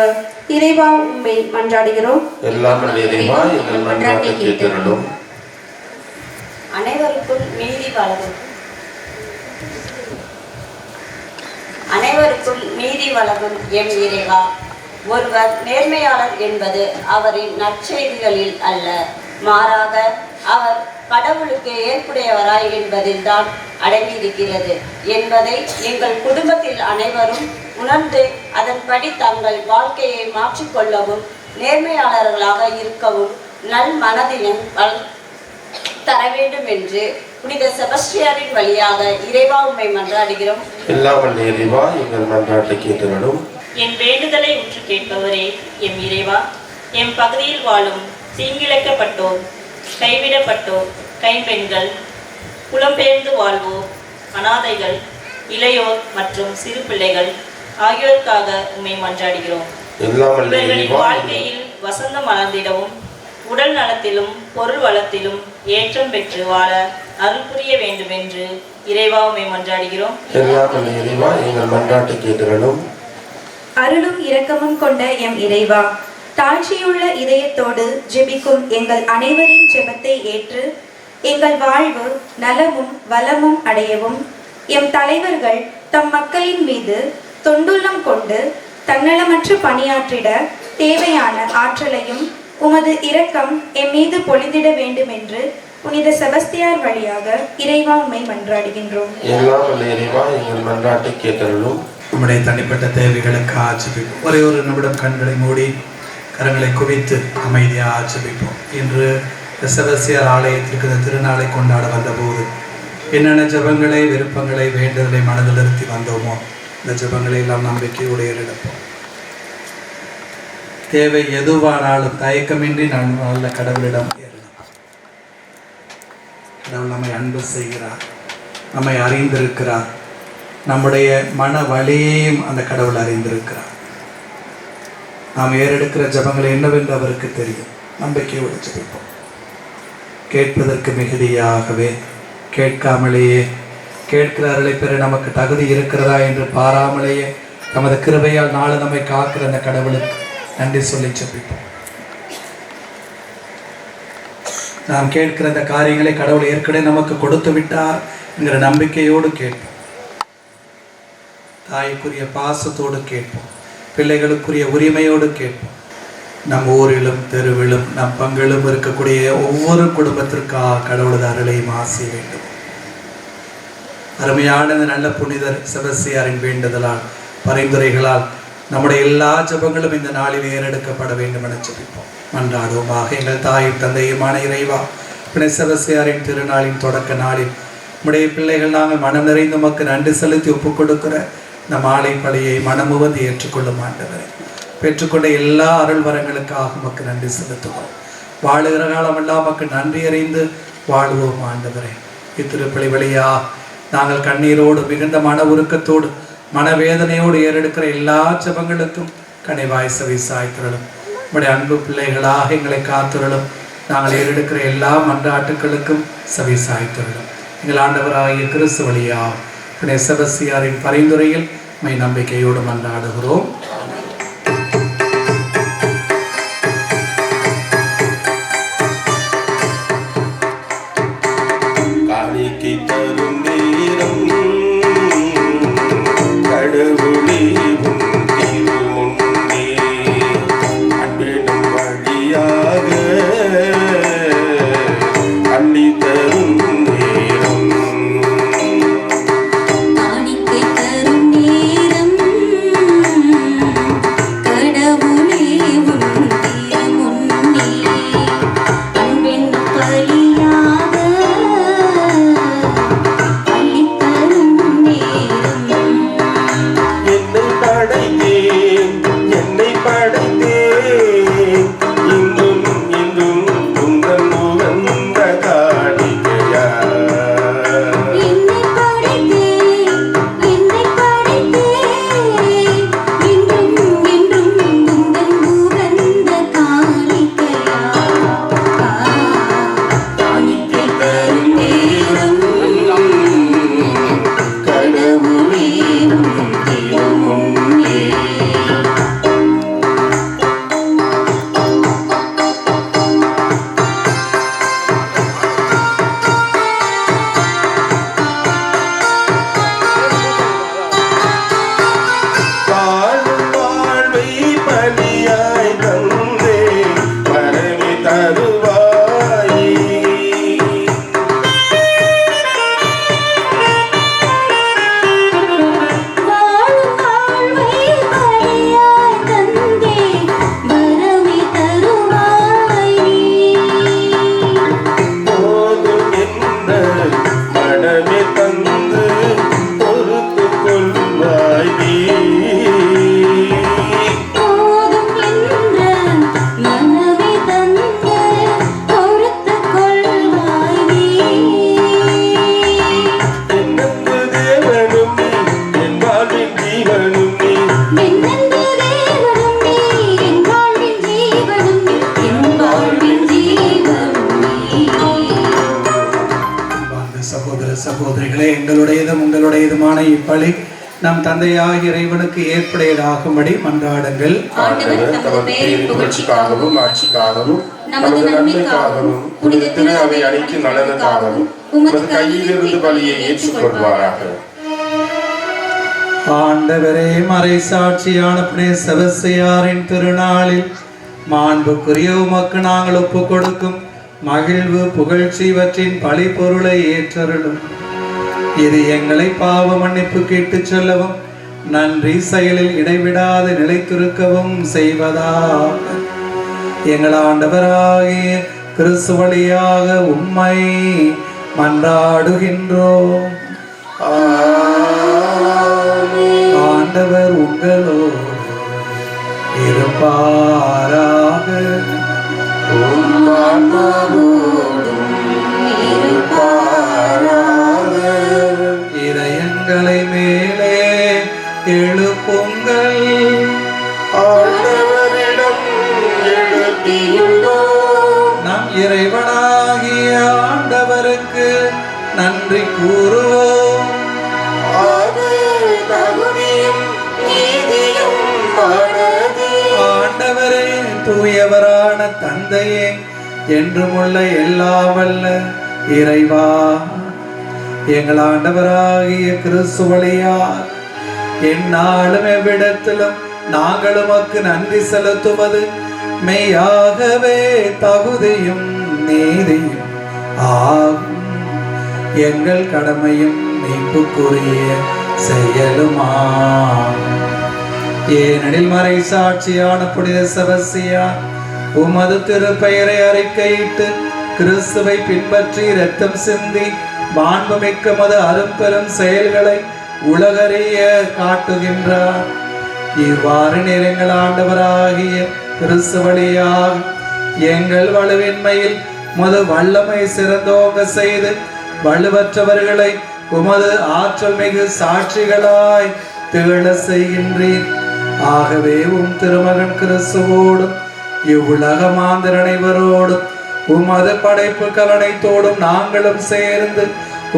இறைவா உம்மை மன்றாடுகிறோம். அனைவருக்கும் நீதி வழங்கும் அனைவருக்கும் நீதி வழங்கும் எம் இறைவா, ஒருவர் நேர்மையாளர் என்பது அவரின் நற்செய்திகளில் அல்ல, மாறாக அவர் கடவுளுக்கு ஏற்புடையவராய் என்பதில்தான் அடங்கியிருக்கிறது என்பதை எங்கள் குடும்பத்தில் அனைவரும் உணர்ந்து அதன்படி தங்கள் வாழ்க்கையை மாற்றிக்கொள்ளவும், நேர்மையாளர்களாக இருக்கவும் நல் மனதிலும் தர வேண்டும் என்று புனித செபஸ்தியாரின் வழியாக இறைவா உம்மை மன்றாடுகிறோம். என் வேண்டுதலை உற்று கேட்பவரே எம் இறைவா, எம் பகுதியில் வாழும் தீங்கிழைக்கப்பட்டோர், கைவிடப்பட்டோர், கைம்பெண்கள், புலம்பெயர்ந்து வாழ்வோர், அனாதைகள், இளையோர் மற்றும் சிறு பிள்ளைகள் ஆகியோருக்காக உம்மை மன்றாடுகிறோம். இவர்களின் வாழ்க்கையில் வசந்தம் மலர்ந்திடவும், உடல் நலத்திலும் பொருள் வளத்திலும் ஏற்றம் பெற்று வாழ அருள் புரிய வேண்டும் என்று இறைவா உம்மை மன்றாடுகிறோம். அருளும் இரக்கமும் கொண்ட எம் இறைவா, தாழ்ச்சியுள்ள இதயத்தோடு ஜெபிக்கும் எங்கள் அனைவரின் ஜெபத்தை ஏற்று எங்கள் வாழ்வு நலமும் வளமும் அடையவும், எம் தலைவர்கள் தம் மக்களின் மீது தொண்டுள்ளம் கொண்டு தன்னலமற்று பணியாற்றிட தேவையான ஆற்றலையும் உமது இரக்கம் எம் மீது பொழிந்திட வேண்டும் என்று புனித செபஸ்தியார் வழியாக இறைவா உம்மை மன்றாடுகின்றோம். நம்முடைய தனிப்பட்ட தேவைகளுக்கு ஆட்சேபிப்போம். ஒரே ஒரு நிமிடம் கண்களை மூடி கரங்களை குவித்து அமைதியாக ஆட்சேபிப்போம். இன்று செபஸ்தியார் ஆலயத்திற்கு இந்த திருநாளை கொண்டாட வந்தபோது என்னென்ன ஜெபங்களை, விருப்பங்களை, வேண்டுதலை மனதில் நிறுத்தி வந்தோமோ இந்த ஜெபங்களை எல்லாம் நம்பிக்கையோடு ஏறெடுப்போம். தேவை எதுவானாலும் தயக்கமின்றி நான் நல்ல கடவுளிடம் ஏறணும். கடவுள் நம்மை அன்பு செய்கிறார், நம்மை அறிந்திருக்கிறார், நம்முடைய மன வலியையும் அந்த கடவுள் அறிந்திருக்கிறார். நாம் ஏறெடுக்கிற ஜபங்கள் என்னவென்று அவருக்கு தெரியும். நம்பிக்கையோடு ஜெபிப்போம். கேட்பதற்கு மிகுதியாகவே கேட்காமலேயே, கேட்கிறார்களை பெற நமக்கு தகுதி இருக்கிறதா என்று பாராமலேயே நமது கிருபையால் நாளை நம்மை காக்கிற அந்த கடவுளுக்கு நன்றி சொல்லி ஜெபிப்போம். நாம் கேட்கிற அந்த காரியங்களை கடவுள் ஏற்கனவே நமக்கு கொடுத்து விட்டார் என்கிற நம்பிக்கையோடு கேட்போம். தாய்க்குரிய பாசத்தோடு கேட்போம். பிள்ளைகளுக்குரிய உரிமையோடு கேட்போம். நம் ஊரிலும் தெருவிலும் நம் பங்கிலும் இருக்கக்கூடிய ஒவ்வொரு குடும்பத்திற்காக கடவுளது அருளையும் ஆசை வேண்டும். அருமையான இந்த நல்ல புனிதர் செபஸ்தியாரின் வேண்டுதலால் பரிந்துரைகளால் நம்முடைய எல்லா ஜெபங்களும் இந்த நாளில் ஏறெடுக்கப்பட வேண்டும் என ஜெபிப்போம். மன்றாடுவோமாக. எங்கள் தாயும் தந்தையுமான இறைவா, புனித செபஸ்தியாரின் திருநாளின் தொடக்க நாளில் நம்முடைய பிள்ளைகள் நாங்கள் மனம் நிறைந்து உமக்கு நன்றி செலுத்தி ஒப்புக் கொடுக்கிற இந்த மாலை பலியை மனமுவந்து ஏற்றுக்கொள்ளும் ஆண்டவரே. பெற்றுக்கொண்ட எல்லா அருள் வரங்களுக்காக உமக்கு நன்றி செலுத்துவோம். வாழுகிற காலமெல்லாம் உமக்கு நன்றி அறிந்து வாழ்வோம் ஆண்டவரே. இத்திருப்பலி வழியா நாங்கள் கண்ணீரோடு மிகுந்த மன உருக்கத்தோடு மனவேதனையோடு ஏறெடுக்கிற எல்லா ஜெபங்களுக்கும் கனிவாய் செவி சாய்த்திரளும். நம்முடைய அன்பு பிள்ளைகளாக எங்களை காத்துரலும். நாங்கள் ஏறெடுக்கிற எல்லா மன்றாட்டுகளுக்கும் செவி சாய்த்திரளும். எங்கள் ஆண்டவராகிய கிறிஸ்து வழியா புனித செபஸ்தியாரின் பரிந்துரையில் மை நம்பிக்கையோடு மன்றாடுகிறோம். காணிக்கை தரும் நேரம் கடவுளே உன் திருமுன்னே அன்பினும் வழியாக அள்ளி தரும் நேரம் காணிக்கை தரும் நேரம் கடவுளே உன் திருமுன்னே அன்பின் பலியாக அள்ளித்தரும் நேரம். என்னை படைத்தேன் இன்றும் இன்றும் உங்கள் உகந்த காணிக்கையா என்னை படைத்தேன் இன்றும் என்றும் உந்தன் உகந்த காணிக்கையா. காணிக்கை தரும் நேரம் கடவுளே உன் திருமுன்னே. வாழும் வாழ்வை பலியாய் தந்தே வரவி தருவாய் வாழும் வாழ்வை பலியாய் தந்தே வரவி தருவாய். போதும் என்ற மனமே தந்து பொறுத்து கொள்வாய் நீ போதும் என்ற மனமே தந்து பொறுத்துக் கொள்வாய் நீ. என்னென்று தேவனும் நீ என் வாழ்வின் ஜீவனும் நீ என்னென்று தேவனும் நீ என் வாழ்வின் ஜீவனும் நீ என் வாழ்வின் ஜீவனும் நீ. அன்பார்ந்த சகோதர சகோதரிகளே, எங்களுடையதும் உங்களுடையதுமான இப்பலி நம் தந்தையாகிய இறைவனுக்கு ஏற்புடையதாகும்படி மன்றாடுங்கள். ஆண்டவர் தமது பெயரின் புகழ்ச்சிக்காகவும் ஆட்சிக்காகவும் நமது நன்மைக்காகவும் புனித திரு அவை அனைத்து நலனுக்காகவும் உமது கையிலிருந்து பலியை ஏற்றுக்கொள்வாராக. ஆண்டவரே, மறைசாட்சியான புனித செபஸ்தியாரின் திருநாளில் மாண்புக்குரிய உமக்கு நாங்கள் ஒப்புக் கொடுக்கும் மகிழ்வு புகழ்ச்சி இவற்றின் பழிப்பொருளை ஏற்றருளும். இது எங்களை பாவ மன்னிப்பு கேட்டுச் செல்லவும் நன்றி செயலில் இடைவிடாது நிலைத்திருக்கவும் செய்வதாக எங்கள் ஆண்டவராகிய கிறிஸ்து வழியாக உம்மை மன்றாடுகின்றோம். ஆண்டவர் உங்களோடு இருப்பாராக. இதயங்களை மேலே எழுப்புங்கள். ஆண்டவரிடம் எழுப்பியுள்ளோம். நம் இறைவனாகிய ஆண்டவருக்கு நன்றி கூறுவோம். அது தகுதியும் நீதியும் ஆனதே. ஆண்டவரே, தூயவரான தந்தையே, என்றுமுள்ள எல்லா வல்ல இறைவா, எங்கள் ஆண்டவராகிய கிறிஸ்து வழியார் எந்நாளும் எவ்விடத்திலும் நாங்கள் உமக்கு நன்றி செலுத்துவது மெய்யாகவே தகுதியும் நீதியும் ஆகும். எங்கள் கடமையும் மீட்புக்குரிய செயலுமா. ஏனெனில் மறை சாட்சியான புனித செபஸ்தியார் உமது திருப்பெயரை அறிக்கையிட்டு கிறிஸ்துவை பின்பற்றி இரத்தம் சிந்தி மாண்புமிக்க மது அரும்பெரும் செயல்களை உலகறிய காட்டுகின்றார். இவ்வாறு நேரங்கள் ஆண்டவராகிய கிறிஸ்து வழியாக எங்கள் வலுவின்மையில் மது வல்லமை சிறந்தோங்க செய்து வலுவற்றவர்களை உமது ஆற்றல் மிகு சாட்சிகளாய் திகழ செய்கின்றீர். ஆகவே திருமகன் கிறிஸ்துவோடும் இவ்வுலக மாந்தர் அனைவரோடும் உமது படைப்புகள் அனைத்தோடும் நாங்களும் சேர்ந்து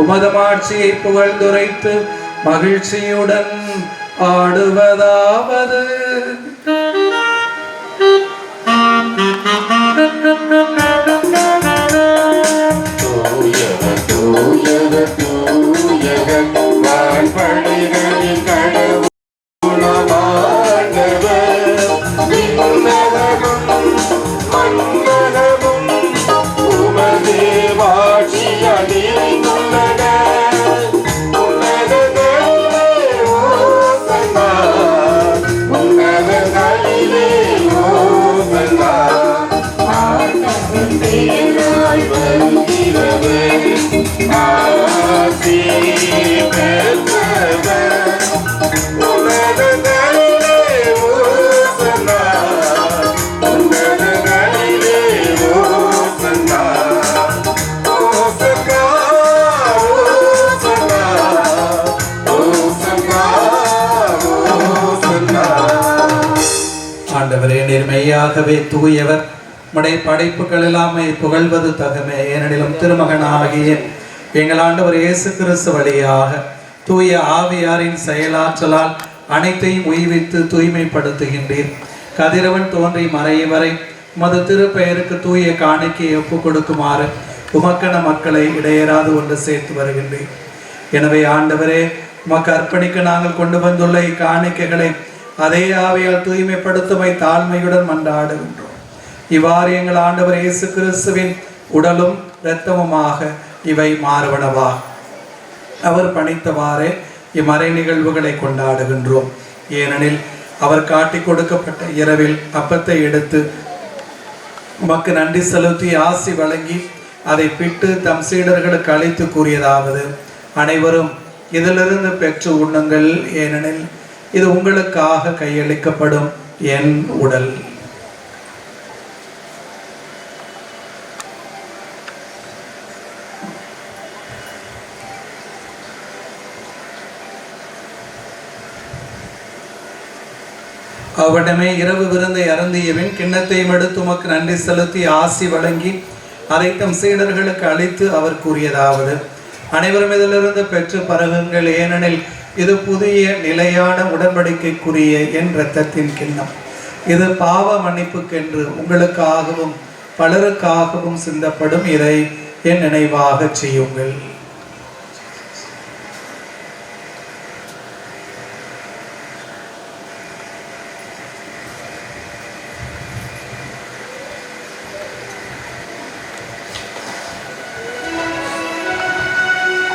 உமது மாட்சியை புகழ்ந்துரைத்து மகிழ்ச்சியுடன் ஆடுவதாவது. மெய்யாகவே தூயவர், உடைய படைப்புகள் எல்லாமே புகழ்வது தகுமே. ஏனெனிலும் திருமகனாகிய எங்கள் ஆண்டவர் இயேசு கிறிஸ்து வழியாக தூய ஆவியாரின் செயலாற்றலால் அனைத்தையும் உய்வித்து தூய்மைப்படுத்துகின்றீர். கதிரவன் தோன்றி மறையும் வரை உமது திருப்பெயருக்கு தூய காணிக்கையை ஒப்புக் கொடுக்குமாறு உமக்கன மக்களை இடையராது ஒன்று சேர்த்து வருகின்றேன். எனவே ஆண்டவரே, உமக்கு அர்ப்பணிக்க நாங்கள் கொண்டு வந்துள்ள இக்காணிக்கைகளை அதே ஆவியால் தூய்மைப்படுத்துமை தாழ்மையுடன் மன்றாடுகின்றோம். இவ்வாறு எங்கள் ஆண்டவர் இயேசு கிறிஸ்துவின் உடலும் இரத்தமுமாக இவை மாறுபடவா. அவர் பணித்தவாறே இம்மறை நிகழ்வுகளை கொண்டாடுகின்றோம். ஏனெனில் அவர் காட்டி கொடுக்கப்பட்ட இரவில் அப்பத்தை எடுத்து உமக்கு நன்றி செலுத்தி ஆசி வழங்கி அதை பிட்டு தம் சீடர்களுக்கு அழைத்து கூறியதாவது: அனைவரும் இதிலிருந்து பெற்று உண்ணுங்கள், ஏனெனில் இது உங்களுக்காக கையளிக்கப்படும் என் உடல். அவ்விடமே இரவு விருந்தை அருந்தியவின் கிண்ணத்தையும் எடுத்து உமக்கு நன்றி செலுத்தி ஆசி வழங்கி அதை தம் சீடர்களுக்கு அளித்து அவர் கூறியதாவது: அனைவரும் இதிலிருந்து பெற்று பருகுங்கள், ஏனெனில் இது புதிய நிலையான உடன்படிக்கைக்குரிய என் இரத்தத்தின் கிண்ணம். இது பாவ மன்னிப்புக்கென்று உங்களுக்காகவும் பலருக்காகவும் சிந்தப்படும். இதை என் நினைவாக செய்யுங்கள்.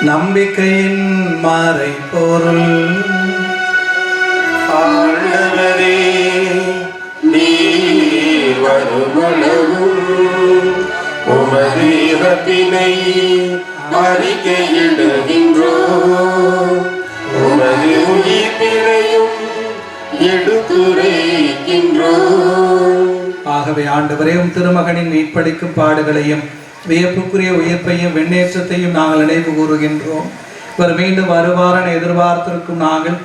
நம்பிக்கையின் மறை பொருள். ஆண்டவரே, நீர் வருமளவும் உமது இறப்பினை அறிக்கையிடுகின்றோம், உமது உயிர்ப்பினையும் எடுத்துரைக்கின்றோம். ஆகவே ஆண்டவரே, திருமகனின் மீட்பளிக்கும் பாடுகளையும் வியப்புக்குரிய உயிர்ப்பையும் விண்ணேற்றத்தையும் நாங்கள் நினைவு கூறுகின்றோம். இவர் மீண்டும் வருவாரன் எதிர்பார்த்திருக்கும் நாங்கள்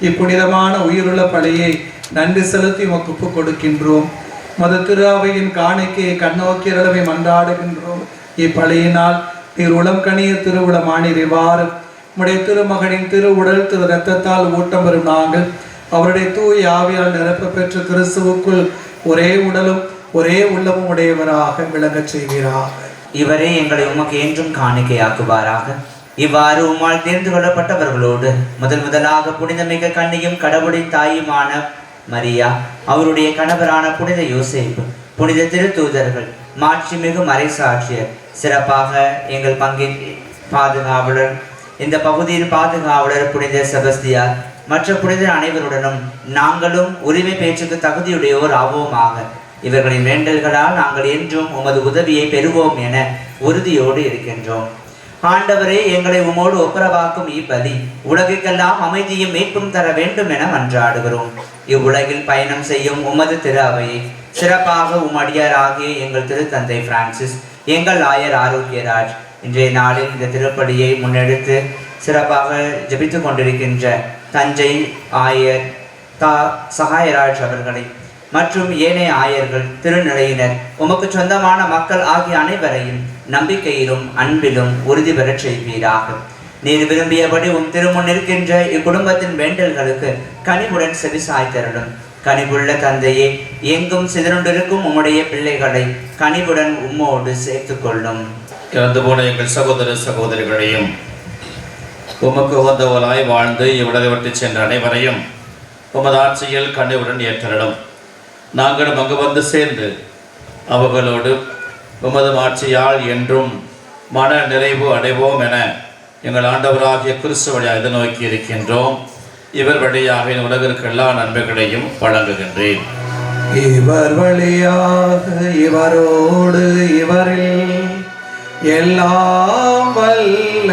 இப்புனிதமான உயிருள்ள பலியை நன்றி செலுத்தி ஒப்புக் கொடுக்கின்றோம். மது திரு அவையின் காணிக்கையை கண்ணோக்கியளவை மன்றாடுகின்றோம். இப்பலியினால் நீர் உளம் கனிய திருவுளமானீர். இவ்வாறு உம்முடைய திருமகனின் திரு உடல் திரு இரத்தத்தால் ஊட்டம் வரும் நாங்கள் அவருடைய தூய ஆவியால் நிரப்ப பெற்ற கிறிஸ்துவுக்குள் ஒரே உடலும் ஒரே உள்ளமும் உடையவராக விளங்கச் செய்வீராக. இவரே எங்களை உமக்கு என்றும் காணிக்கையாக்குவாராக. இவ்வாறு உம்மால் தேர்ந்து கொள்ளப்பட்டவர்களோடு முதலாக புனிதமிக்க கன்னியும் கடவுளின் தாயுமான மரியா, அவருடைய கணவரான புனித யோசேப்பு, புனித திருத்தூதர்கள், மாட்சிமிகு மறைசாட்சியர், சிறப்பாக எங்கள் பங்கின் பாதுகாவலர் இந்த பகுதியின் பாதுகாவலர் புனித செபஸ்தியார் மற்ற புனிதர் அனைவருடனும் நாங்களும் உரிமை பேச்சுக்கு தகுதியுடையோர் ஆவோமாக. இவர்களின் வேண்டல்களால் நாங்கள் என்றும் உமது உதவியை பெறுவோம் என உறுதியோடு இருக்கின்றோம். ஆண்டவரே, எங்களை உமோடு ஒப்புரவாக்கும் இப்பலி உலகுக்கெல்லாம் அமைதியும் மீட்பும் தர வேண்டும் என மன்றாடுகிறோம். இவ்வுலகில் பயணம் செய்யும் உமது திரு அவையை சிறப்பாக உமடியாராகிய எங்கள் திருத்தந்தை பிரான்சிஸ், எங்கள் ஆயர் ஆரோக்கியராஜ் இன்றைய நாளில் இந்த திருப்பலியை முன்னெடுத்து சிறப்பாக ஜபித்துக் கொண்டிருக்கின்ற தஞ்சை ஆயர் சகாயராஜ் அவர்களை மற்றும் ஏனைய ஆயர்கள், திருநிலையினர், உமக்கு சொந்தமான மக்கள் ஆகிய அனைவரையும் நம்பிக்கையிலும் அன்பிலும் உறுதி பெறச் செய்வீராக. நீர் விரும்பியபடி திருமுன் இருக்கின்ற இக்குடும்பத்தின் வேண்டல்களுக்கு கனிவுடன் செவிசாய்த்தருளும். கனிவுள்ள தந்தையே, எங்கும் சிதறுண்டிருக்கும் உம்முடைய பிள்ளைகளை கனிவுடன் உம்மோடு சேர்த்துக் கொள்ளும். இறந்து போன எங்கள் சகோதர சகோதரிகளையும் உமக்கு உகந்தவராய் வாழ்ந்து இவ்வுலகை விட்டு சென்ற அனைவரையும் உமது ஆட்சியில் கனிவுடன் ஏற்றலும். நாங்களும் அங்கு வந்து சேர்ந்து அவர்களோடு உமது ஆட்சியால் என்றும் மன நிறைவு அடைவோம் என எங்கள் ஆண்டவராகிய கிறிஸ்து வழியாக எதிர்நோக்கி இருக்கின்றோம். இவர் வழியாக உலகிற்கு எல்லா நன்மைகளையும் வழங்குகின்றேன். இவர் வழியாக இவரோடு இவரில் எல்லாம் வல்ல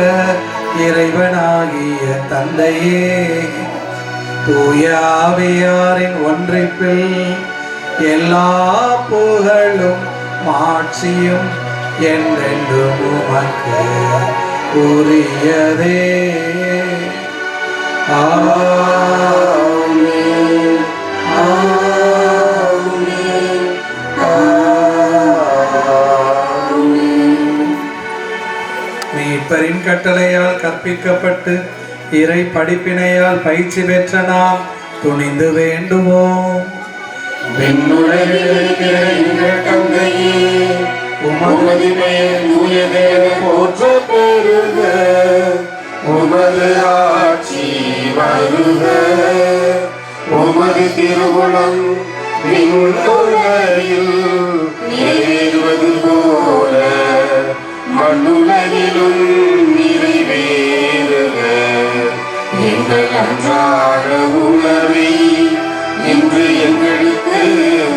இறைவனாகிய தந்தையே, தூய ஆவியாரின் ஒன்றிப்பில் எல்லா புகழும் மாட்சியும் என்றென்றும் உமக்கு உரியதே. ஆமென். ஆமென். ஆமென். மீட்பரின் கட்டளையால் கற்பிக்கப்பட்டு இறை படிப்பினையால் பயிற்சி பெற்ற நாம் துணிந்து வேண்டுவோம். போற்ற பெறுக, உமது ஆட்சி வருக, உமது திருவுளம் விண்ணுலகில் நிறைவேறுவது போல மண்ணுலகிலும் நிறைவேறுக. எங்கள் அன்றாட உணவை இன்று எங்களுக்கு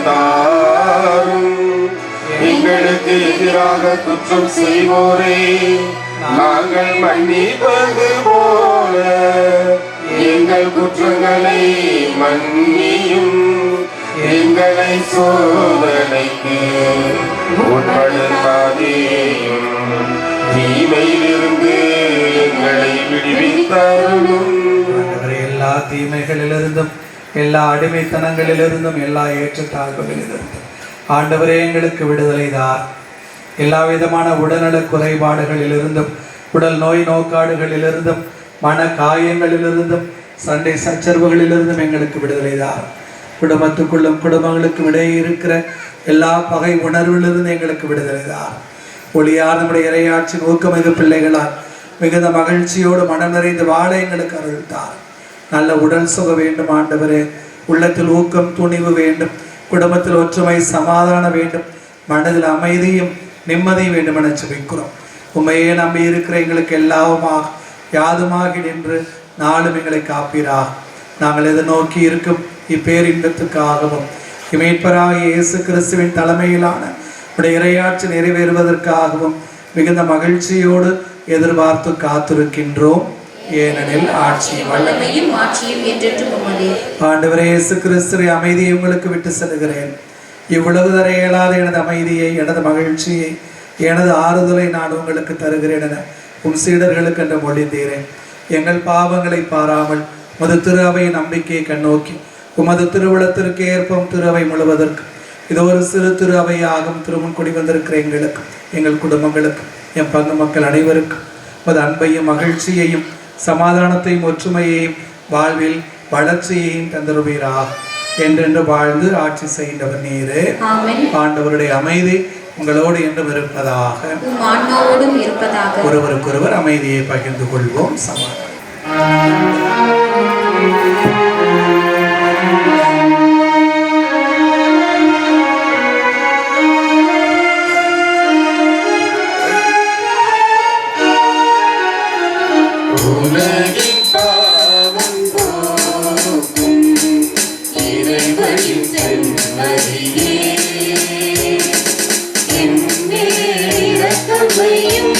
தாரும். எங்களுக்கு எதிராக குற்றம் செய்வோரே நாங்கள் மன்னிப்பது போல எங்கள் குற்றங்களை மன்னியும். எங்களை சோதனைக்கு உட்படுத்தாதேயும், தீமையிலிருந்து எங்களை விடுவித்தருளும். எல்லா தீமைகளிலிருந்தும் எல்லா அடிமைத்தனங்களிலிருந்தும் எல்லா ஏற்றத்தாழ்வுகளிலிருந்தும் ஆண்டவரே எங்களுக்கு விடுதலை தார். எல்லா விதமான உடல்நல குறைபாடுகளிலிருந்தும் உடல் நோய் நோக்காடுகளிலிருந்தும் மன காயங்களிலிருந்தும் சண்டை சச்சரவுகளிலிருந்தும் எங்களுக்கு விடுதலை தார். குடும்பத்துக்குள்ளும் குடும்பங்களுக்கும் இடையே இருக்கிற எல்லா பகை உணர்விலிருந்து எங்களுக்கு விடுதலை தார். ஒளியார் நம்முடைய இறையாட்சியின் ஊக்கமிகு பிள்ளைகளால் மிகுந்த மகிழ்ச்சியோடு மனம் நிறைந்து வாழ எங்களுக்கு அருள்தார். நல்ல உடல் சுக வேண்டும் ஆண்டவரே, உள்ளத்தில் ஊக்கம் துணிவு வேண்டும், குடும்பத்தில் ஒற்றுமை சமாதானம் வேண்டும், மனதில் அமைதியும் நிம்மதியும் வேண்டும் என ஜெபிக்கிறோம். உண்மையே நம்பி இருக்கிற எங்களுக்கு எல்லாவுமாக யாதுமாகி நின்று நாளும் எங்களை காப்பீராக. நாங்கள் எதிர்நோக்கி இருக்கும் இப்பேரின்பத்துக்காகவும் மீட்பராக இயேசு கிறிஸ்துவின் தலைமையிலான உடைய இறையாட்சி நிறைவேறுவதற்காகவும் மிகுந்த மகிழ்ச்சியோடு எதிர்பார்த்து காத்திருக்கின்றோம். ஏனெனில் ஆட்சியும் வல்லமையும் ஆட்சியும் என்றென்றும் உமதே. ஆண்டவரே இயேசு கிறிஸ்துவை அமைதியை உங்களுக்கு விட்டு செல்கிறேன். இவ்வுலகு தர இயலாத எனது அமைதியை, எனது மகிழ்ச்சியை, எனது ஆறுதலை நான் உங்களுக்கு தருகிறேன் என உம் சீடர்களுக்கு என்று மொழிந்தீரேன். எங்கள் பாவங்களை பாராமல் உமது திரு அவை நம்பிக்கையை கண்ணோக்கி உமது திருவிழத்திற்கு ஏற்பம் திரு அவை முழுவதற்கு இது ஒரு சிறு திரு அவையாகும் திருமுன் குடி வந்திருக்கிற எங்களுக்கும் எங்கள் குடும்பங்களுக்கும் என் பங்கு மக்கள் அனைவருக்கும் உமது அன்பையும் மகிழ்ச்சியையும் சமாதானத்தையும் ஒற்றுமையையும் வாழ்வில் வளர்ச்சியையும் தந்தருவீராக. என்றென்று வாழ்ந்து ஆட்சி செய்கின்றவர் நீரே. ஆண்டவருடைய அமைதி உங்களோடு என்றும் இருப்பதாக, ஒருவருக்கொருவர் அமைதியை பகிர்ந்து கொள்வோம். சமாதானம். உலகின் பாவம் போக்கும் இறைவனின் செம்மறியே இரக்கமையும்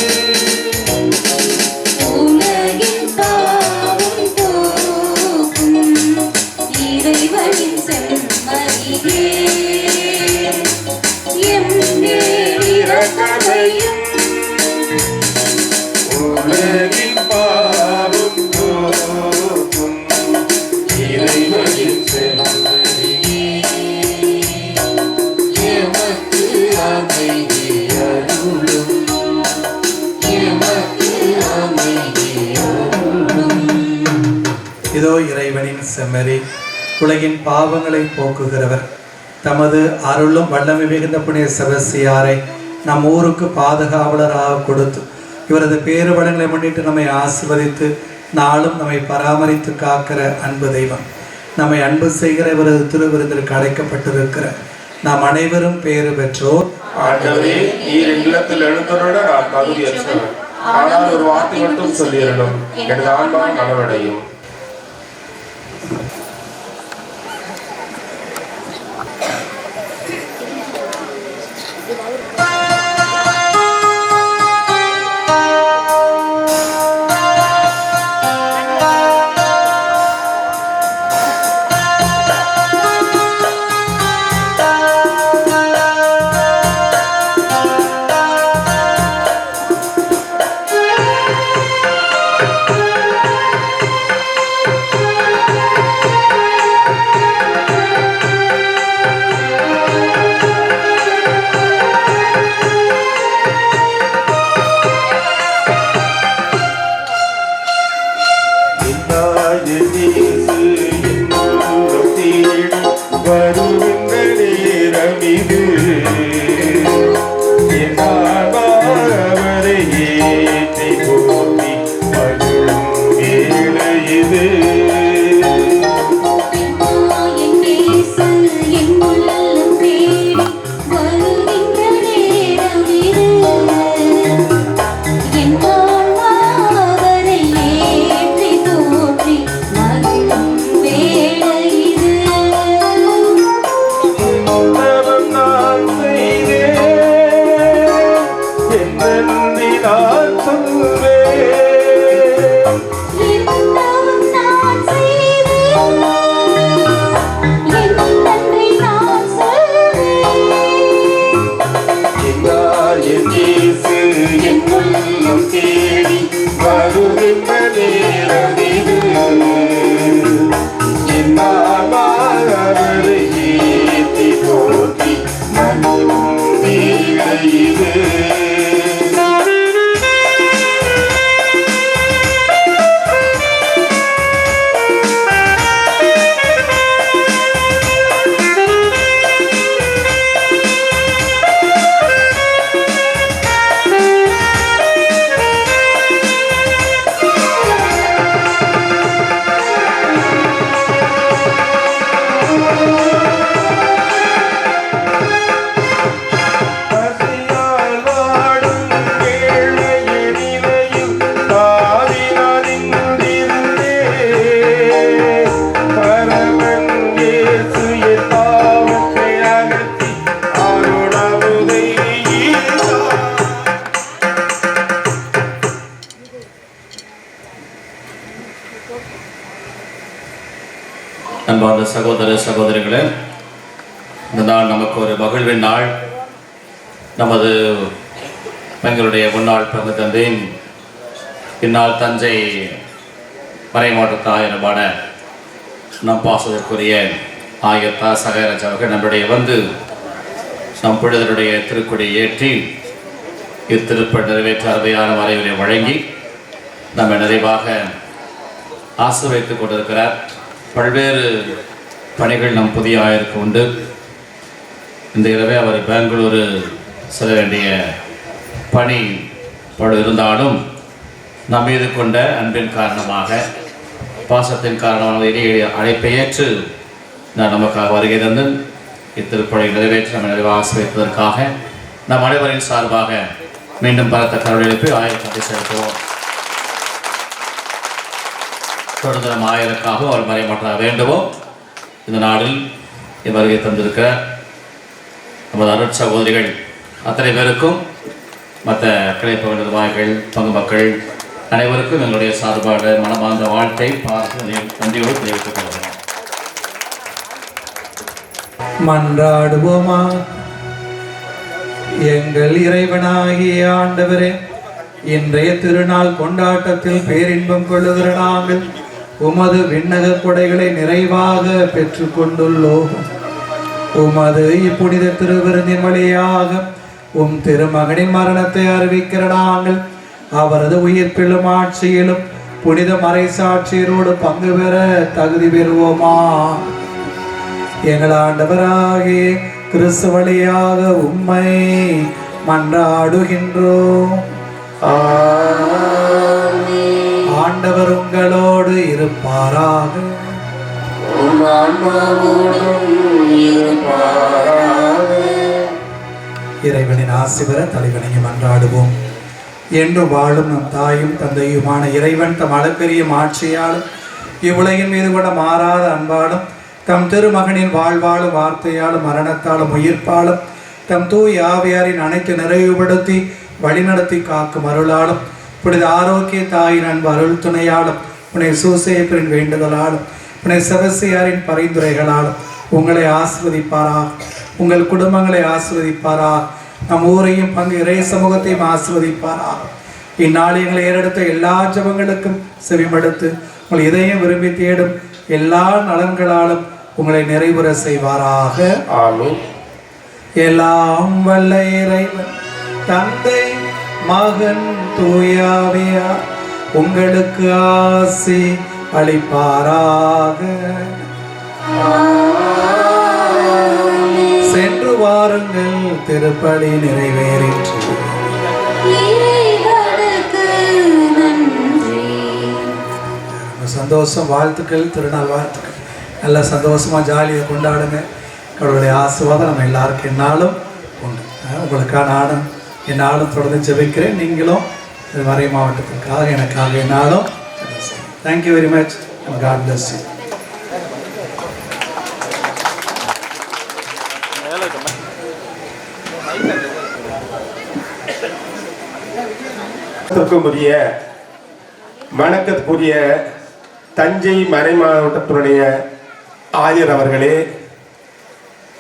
உலகின் பாவம் போக்கும் இறைவனின் செம்மறியே எம்மேல் இரக்கமையும் உலகின் பாவம் போக்கும் இறைவனின் செம்மறியே எமக்கு அமைதி அருளும் எமக்கு அமைதி அருளும். இதோ இறைவனின் செம்மறி, உலகின் பாவங்களை போக்குகிறவர். தமது அருளும் வல்லமை மிகுந்த புனித செபஸ்தியாரை நம் ஊருக்கு பாதுகாவலராக கொடுத்து இவரது பேருபலங்களை முன்னிட்டு நம்மை ஆசீர்வதித்து நாளும் நம்மை பராமரித்து காக்கிற அன்பு தெய்வம். நம்மை அன்பு செய்கிற இவரது திருவிருந்திற்கு அழைக்கப்பட்டிருக்கிற நாம் அனைவரும் பேறு பெற்றோர். ஆண்டவரே, நீர் இல்லத்தில் எழுந்தருட நான் தகுதியற்றவன். ஆனால் ஒரு வார்த்தை மட்டும் சொல்லிடணும், எனது ஆன்மா நலவடையும். அன்பார்ந்த சகோதர சகோதரிகளே, இந்த நாள் நமக்கு ஒரு மகிழ்வின் நாள். நமது எங்களுடைய முன்னாள் பங்கு தந்தை பின்னால் தஞ்சை மறைமாவட்ட ஆயரமான நம் பாசத்திற்குரிய ஆயத்தா சகராஜ் அவர்கள் நம்முடைய வந்து நம் புனிதருடைய திருக்கொடி ஏற்றி இத்திருப்ப நிறைவேற்ற அருமையான வரைவுரை வழங்கி நம்மை நிறைவாக ஆசீர்வதித்துக் கொண்டிருக்கிறார். பல்வேறு பணிகள் நம் புதிய ஆயருக்கு உண்டு. இந்த இரவே அவர் பெங்களூரு செல்ல வேண்டிய பணி படு இருந்தாலும் நம் மீது கொண்ட அன்பின் காரணமாக, பாசத்தின் காரணமாக இடையே அழைப்பை ஏற்று நான் நமக்காக வருகை தந்து இத்திருப்படை நிறைவேற்றி நம்ம நிறைவாக ஆசீர்வதிப்பதற்காக நம் அனைவரின் சார்பாக மீண்டும் பலத்த கருணை எழுப்பி ஆயத்தை செலுத்துவோம். தொடர்ந்து நம் ஆயருக்காகவும் அவர் மறைமாற்ற வேண்டுவோம். இந்த நாளில் வருகை தந்திருக்கிற நமது அருட் சகோதரிகள் அத்தனை பேருக்கும் மற்ற கிளைப்பக நிர்வாகிகள் பங்கு மக்கள் அனைவருக்கும் எங்களுடைய சார்பாக மனமார்ந்த வாழ்த்தை பார்த்து நன்றியோடு தெரிவித்துக் கொள்கிறோம். மன்றாடுவோமா. எங்கள் இறைவனாகிய ஆண்டவரே, இன்றைய திருநாள் கொண்டாட்டத்தில் பேரின்பம் கொள்ளுகிற நாங்கள் உமது விண்ணக கொடைகளை நிறைவாக பெற்றுக் கொண்டுள்ளோம். உமது இப்புனித திருவிருந்தின் வழியாக உம் திருமகனின் மரணத்தை அறிவிக்கிற நாங்கள் அவரது உயிர்ப்பிலும் ஆட்சியிலும் புனித மறைசாட்சியரோடு பங்கு பெற தகுதி பெறுவோமா. எங்கள் ஆண்டவராகிய கிறிஸ்து வழியாக உம்மை மன்றாடுகின்றோம். ஆண்டவர் உங்களோடு இருப்பாராக. இறைவனின் ஆசி பெற தலைவனையும் மன்றாடுவோம். என்று வாழும் நம் தாயும் தந்தையுமான இறைவன் தம் அளப்பெரிய ஆட்சியாலும் இவ்வுலகின் மீது கூட மாறாத அன்பாலும் தம் திருமகனின் வாழ்வாலும் வார்த்தையாலும் மரணத்தாலும் உயிர்ப்பாலும் தம் தூய் ஆவியாரின் அனைத்து நிறைவுபடுத்தி வழிநடத்தி காக்கும் அருளாலும் புனித ஆரோக்கிய தாயின் அன்பு அருள் துணையாலும் புனித சூசேப்பரின் வேண்டுதலாலும் புனித செபஸ்தியாரின் பரிந்துரைகளாலும் உங்களை ஆசிர்வதிப்பாராக. உங்கள் குடும்பங்களை ஆசிர்வதிப்பாராக. நம் ஊரையும் பங்கு இறை சமூகத்தையும் ஆசிர்வதிப்பாராக. இந்நாளில் எங்களை ஏறெடுத்த எல்லா ஜபங்களுக்கும் செவிமடுத்து உங்கள் இதயம் விரும்பி தேடும் எல்லா நலன்களாலும் உங்களை நிறைவுற செய்வாராக. ஆமென். எல்லாம் வல்ல இறைவன் தந்தை மகன் தூயாவியார் உங்களுக்கு ஆசி அளிப்பாராக. சென்று வாருங்கள், திருப்பலி நிறைவேறிற்று. சந்தோஷம், வாழ்த்துக்கள், திருநாள் வாழ்த்துக்கள். நல்லா சந்தோஷமா ஜாலியாக கொண்டாடுங்க. கடவுளுடைய ஆசீர்வாதம் நம்ம எல்லாருக்கும் என்னாலும் உண்டு. உங்களுக்காக நானும் என்னாலும் தொடர்ந்து ஜெபிக்கிறேன். நீங்களும் மறை மாவட்டத்திற்காக எனக்காக என்னாலும். Thank you very much. God bless you. வணக்கத்துக்குரிய தஞ்சை மறை மாவட்டத்தினுடைய ஆயர் அவர்களே,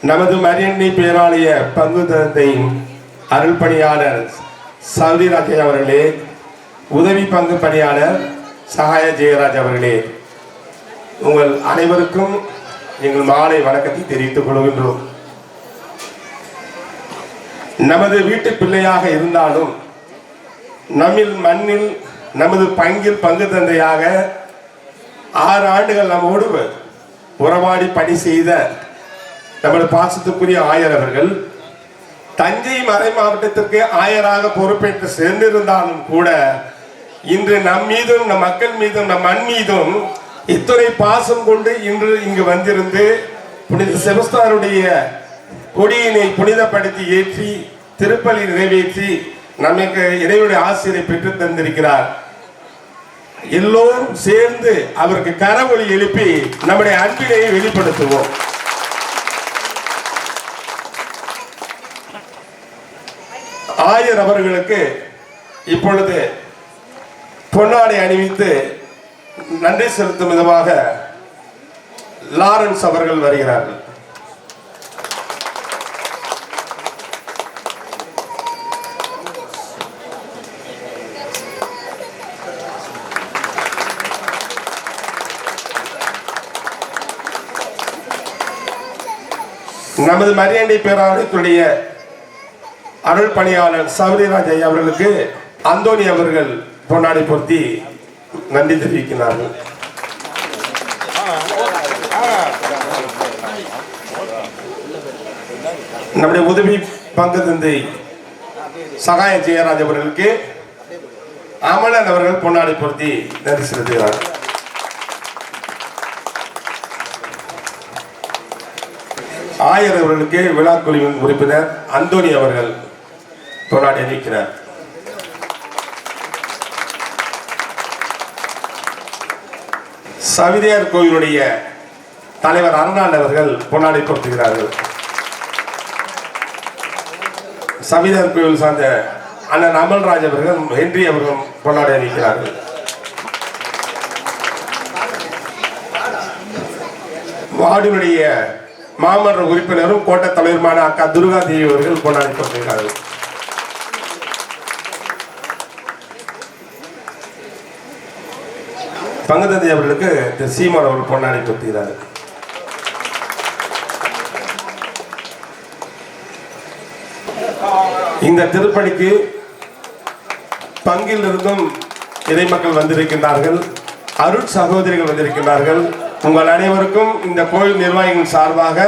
நமது மரியன்னை பேராலய பங்கு தந்தை அருள் பணியாளர் சௌரிராஜ் அவர்களே, உதவி பங்கு பணியாளர் சகாய ஜெயராஜ் அவர்களே, உங்கள் அனைவருக்கும் எங்கள் மாலை வணக்கத்தை தெரிவித்துக் கொள்கின்றோம். நமது வீட்டு பிள்ளையாக இருந்தாலும் நம்மில் மண்ணில் நமது பங்கில் பங்கு தந்தையாக 6 ஆண்டுகள் நம்மோடு உறவாடி பணி செய்த நமது பாசத்துக்குரிய ஆயர் அவர்கள் தஞ்சை மறை மாவட்டத்திற்கு ஆயராக பொறுப்பேற்று சேர்ந்திருந்தாலும் கூட இன்று நம் மீதும் நம் மக்கள் மீதும் நம் மண் மீதும் இத்துணை பாசம் கொண்டு இன்று இங்கு வந்திருந்து புனித செபஸ்தியாருடைய கொடியினை புனிதப்படுத்தி ஏற்றி திருப்பலி நிறைவேற்றி நமக்கு இறைவனுடைய ஆசிரியரை பெற்று தந்திருக்கிறார். எல்லோரும் சேர்ந்து அவருக்கு கரவொலி எழுப்பி நம்முடைய அன்பினை வெளிப்படுத்துவோம். ஆயர் அவர்களுக்கு இப்பொழுது பொன்னாடை அணிவித்து நன்றி செலுத்தும் விதமாக லாரன்ஸ் அவர்கள் வருகிறார்கள். நமது மரியண்டை பேராலயத்துடைய அருள் பணியாளர் சௌரிராஜ் அவர்களுக்கு அந்தோனி அவர்கள் பொன்னாடை பொருத்தி நன்றி தெரிவிக்கிறார்கள். நம்முடைய உதவி பங்கு தந்தை சகாய ஜெயராஜ் அவர்களுக்கு அமலன் அவர்கள் பொன்னாடை பொருத்தி நன்றி செலுத்துகிறார். ஆயர் அவர்களுக்கு விழாக்குழுவின் உறுப்பினர் அந்தோனி அவர்கள் பொன்னாடை அணிவிக்கிறார். சவிதியார் கோயிலுடைய தலைவர் அருணாள் அவர்கள் பொன்னாடை போர்த்துகிறார்கள். சவிதியார் கோயில் சார்ந்த அண்ணன் அமல்ராஜ் அவர்கள் ஹென்றி அவர்கள் பொன்னாடை அளிக்கிறார்கள். வார்டினுடைய மாமன்ற உறுப்பினரும் கோட்ட தலைவருமான அக்கா துர்கா தேவி அவர்கள் பொன்னாடை போர்த்துகிறார்கள். பங்குதந்தை அவர்களுக்கு சீமான் அவர்கள் பொன்னாடை போர்த்துகிறார்கள். இந்த திருப்பணிக்கு பங்கில் இருந்தும் இறைமக்கள் வந்திருக்கின்றார்கள், அருட் சகோதரிகள் வந்திருக்கின்றார்கள். உங்கள் அனைவருக்கும் இந்த கோயில் நிர்வாகிகள் சார்பாக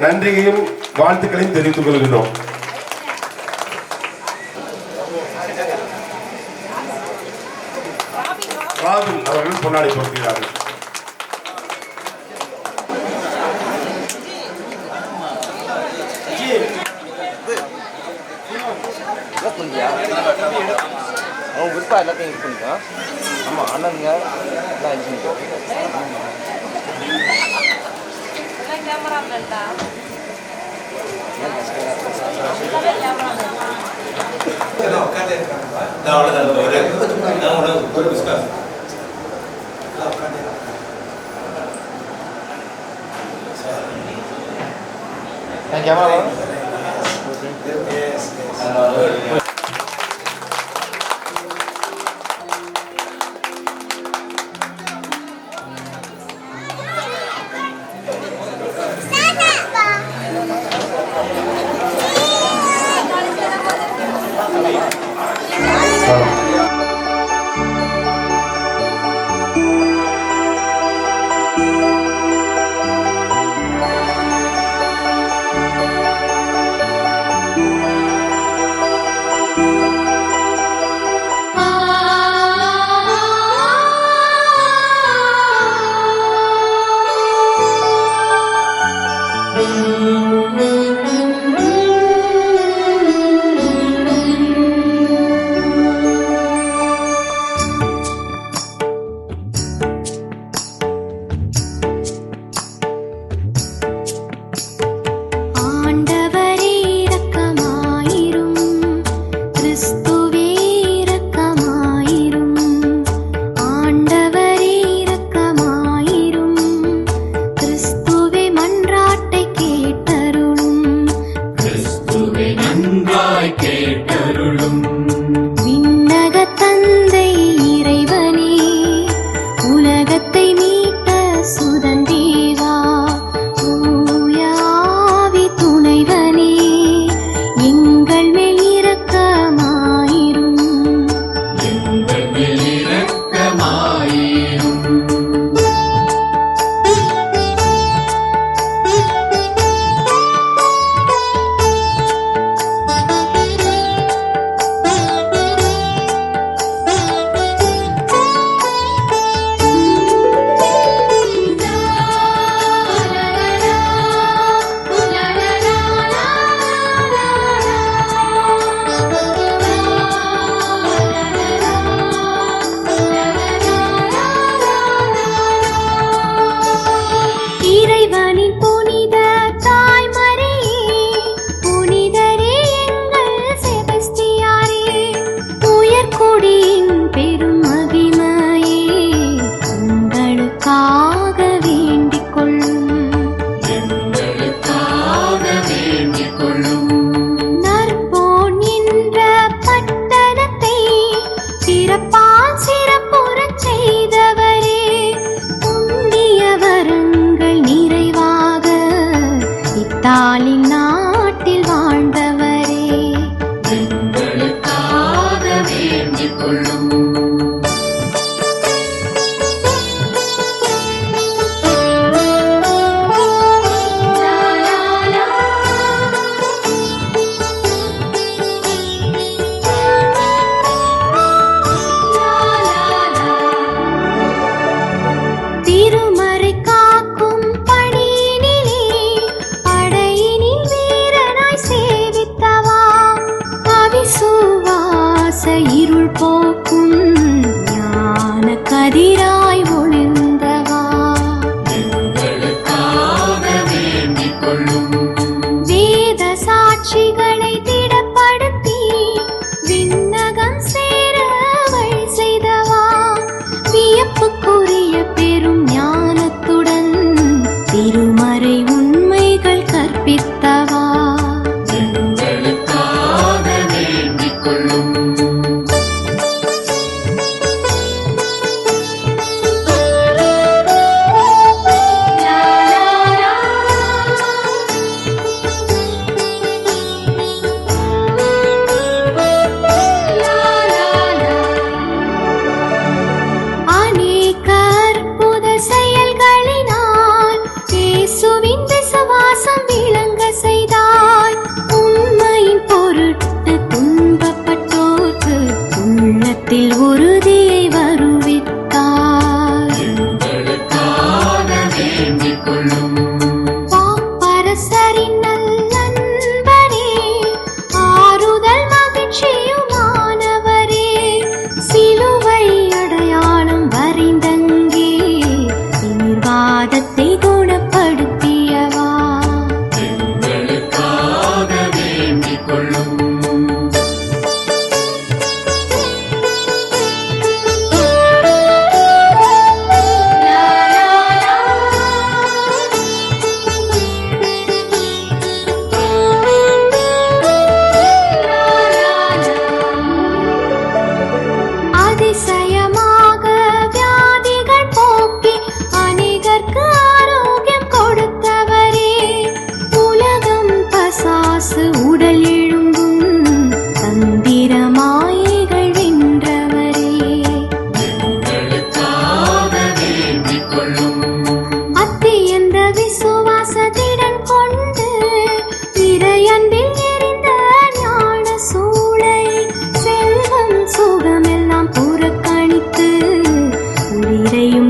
நன்றியையும் வாழ்த்துக்களையும் தெரிவித்துக் கொள்கிறோம். ராபின் அவர்கள் பொன்னாடை போர்த்துகிறார்கள். அவன் விற்பா எல்லாத்தையும் இது பண்ணிக்கலாம். ஆமாம் அண்ணனுங்க எல்லாம் இது பண்ணிக்கலாம். கேமரா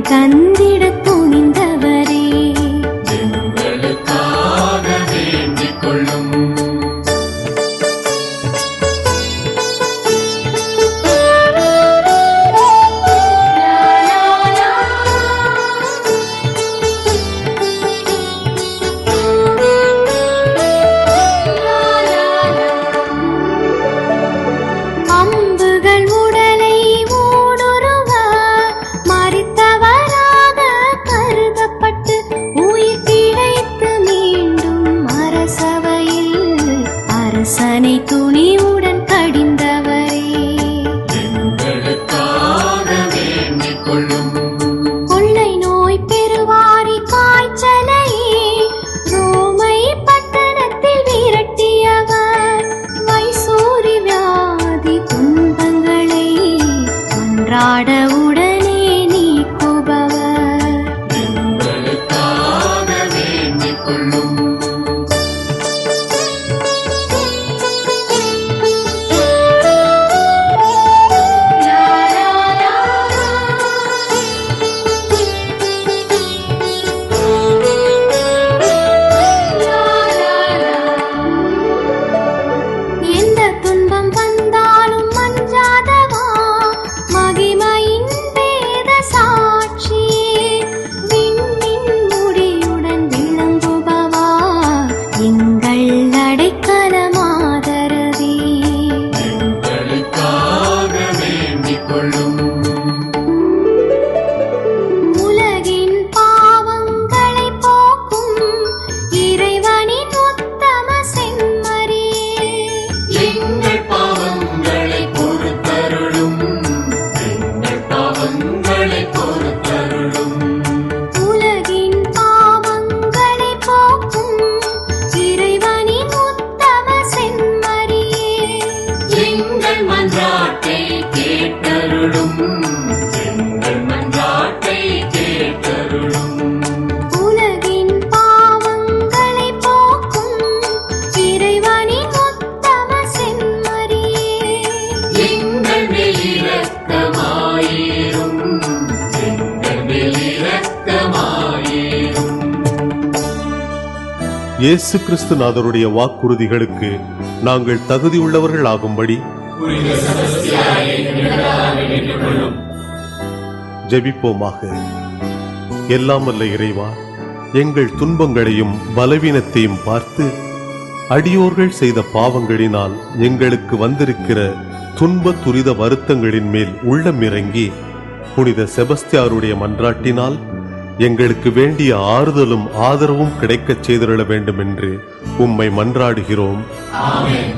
தந்திட துணிந்தவரே எங்களுக்காக வேண்டிக் கொள்ளும். அம்புகள் உடலை ஊடுருவ மரித்தவராக கருதப்பட்டு உயிர் பிழைத்து மீண்டும் அரசவையில் அரசனை துணிவுடன் கடிந்தவரே எங்களுக்காக வேண்டிக் கொள்ளும். கொள்ளை நோய் பெருவாரி காய்ச்சலையே ரோமை பட்டணத்தில் விரட்டியவர் வைசூரி வியாதி துன்பங்களை அன்றாட உடனே நீக்குபவர் எங்களுக்காக வேண்டிக் கொள்ளும். எந்த துன்பம் வந்தாலும் மஞ்சாதவா மகிமையின் வேத சாட்சியே விண்ணின் முடியுடன் விளங்குபவா எங்கள் அடைக்கலமாதரவே எங்களுக்காக வேண்டிக் கொள்ளும். உலகின் பாவங்களை போக்கும் இறைவனின் உத்தம செம்மறியே எங்கள் பாவங்களை பொறுத்தருளும். எங்கள் பாவங்களை பொறுத்தருளும். உலகின் பாவங்களை போக்கும் இறைவனின் உத்தம செம்மறியே எங்கள் மன்றாட்டை கேட்டருளும். எங்கள் மன்றாட்டை கேட்டருளும். உலகின் பாவங்களை போக்கும் இறைவனின் உத்தம செம்மறியே எங்கள் மேல் இரக்கமாயிரும். எங்கள் மேல் இரக்கமாயிரும். இயேசு கிறிஸ்துநாதருடைய வாக்குறுதிகளுக்கு நாங்கள் தகுதியுள்ளவர்கள் ஆகும்படி புனித செபஸ்தியாரை எங்களுக்காக வேண்டிக் கொள்ளும். ஜெபிப்போமாக. எல்லாம் வல்ல இறைவா, எங்கள் துன்பங்களையும் பலவீனத்தையும் பார்த்து அடியோர்கள் செய்த பாவங்களினால் எங்களுக்கு வந்திருக்கிற துன்ப துரித வருத்தங்களின் மேல் உள்ளம் இறங்கி புனித செபஸ்தியாருடைய மன்றாட்டினால் எங்களுக்கு வேண்டிய ஆறுதலும் ஆதரவும் கிடைக்கச் செய்திருள வேண்டும் என்று உம்மை மன்றாடுகிறோம். ஆமென்.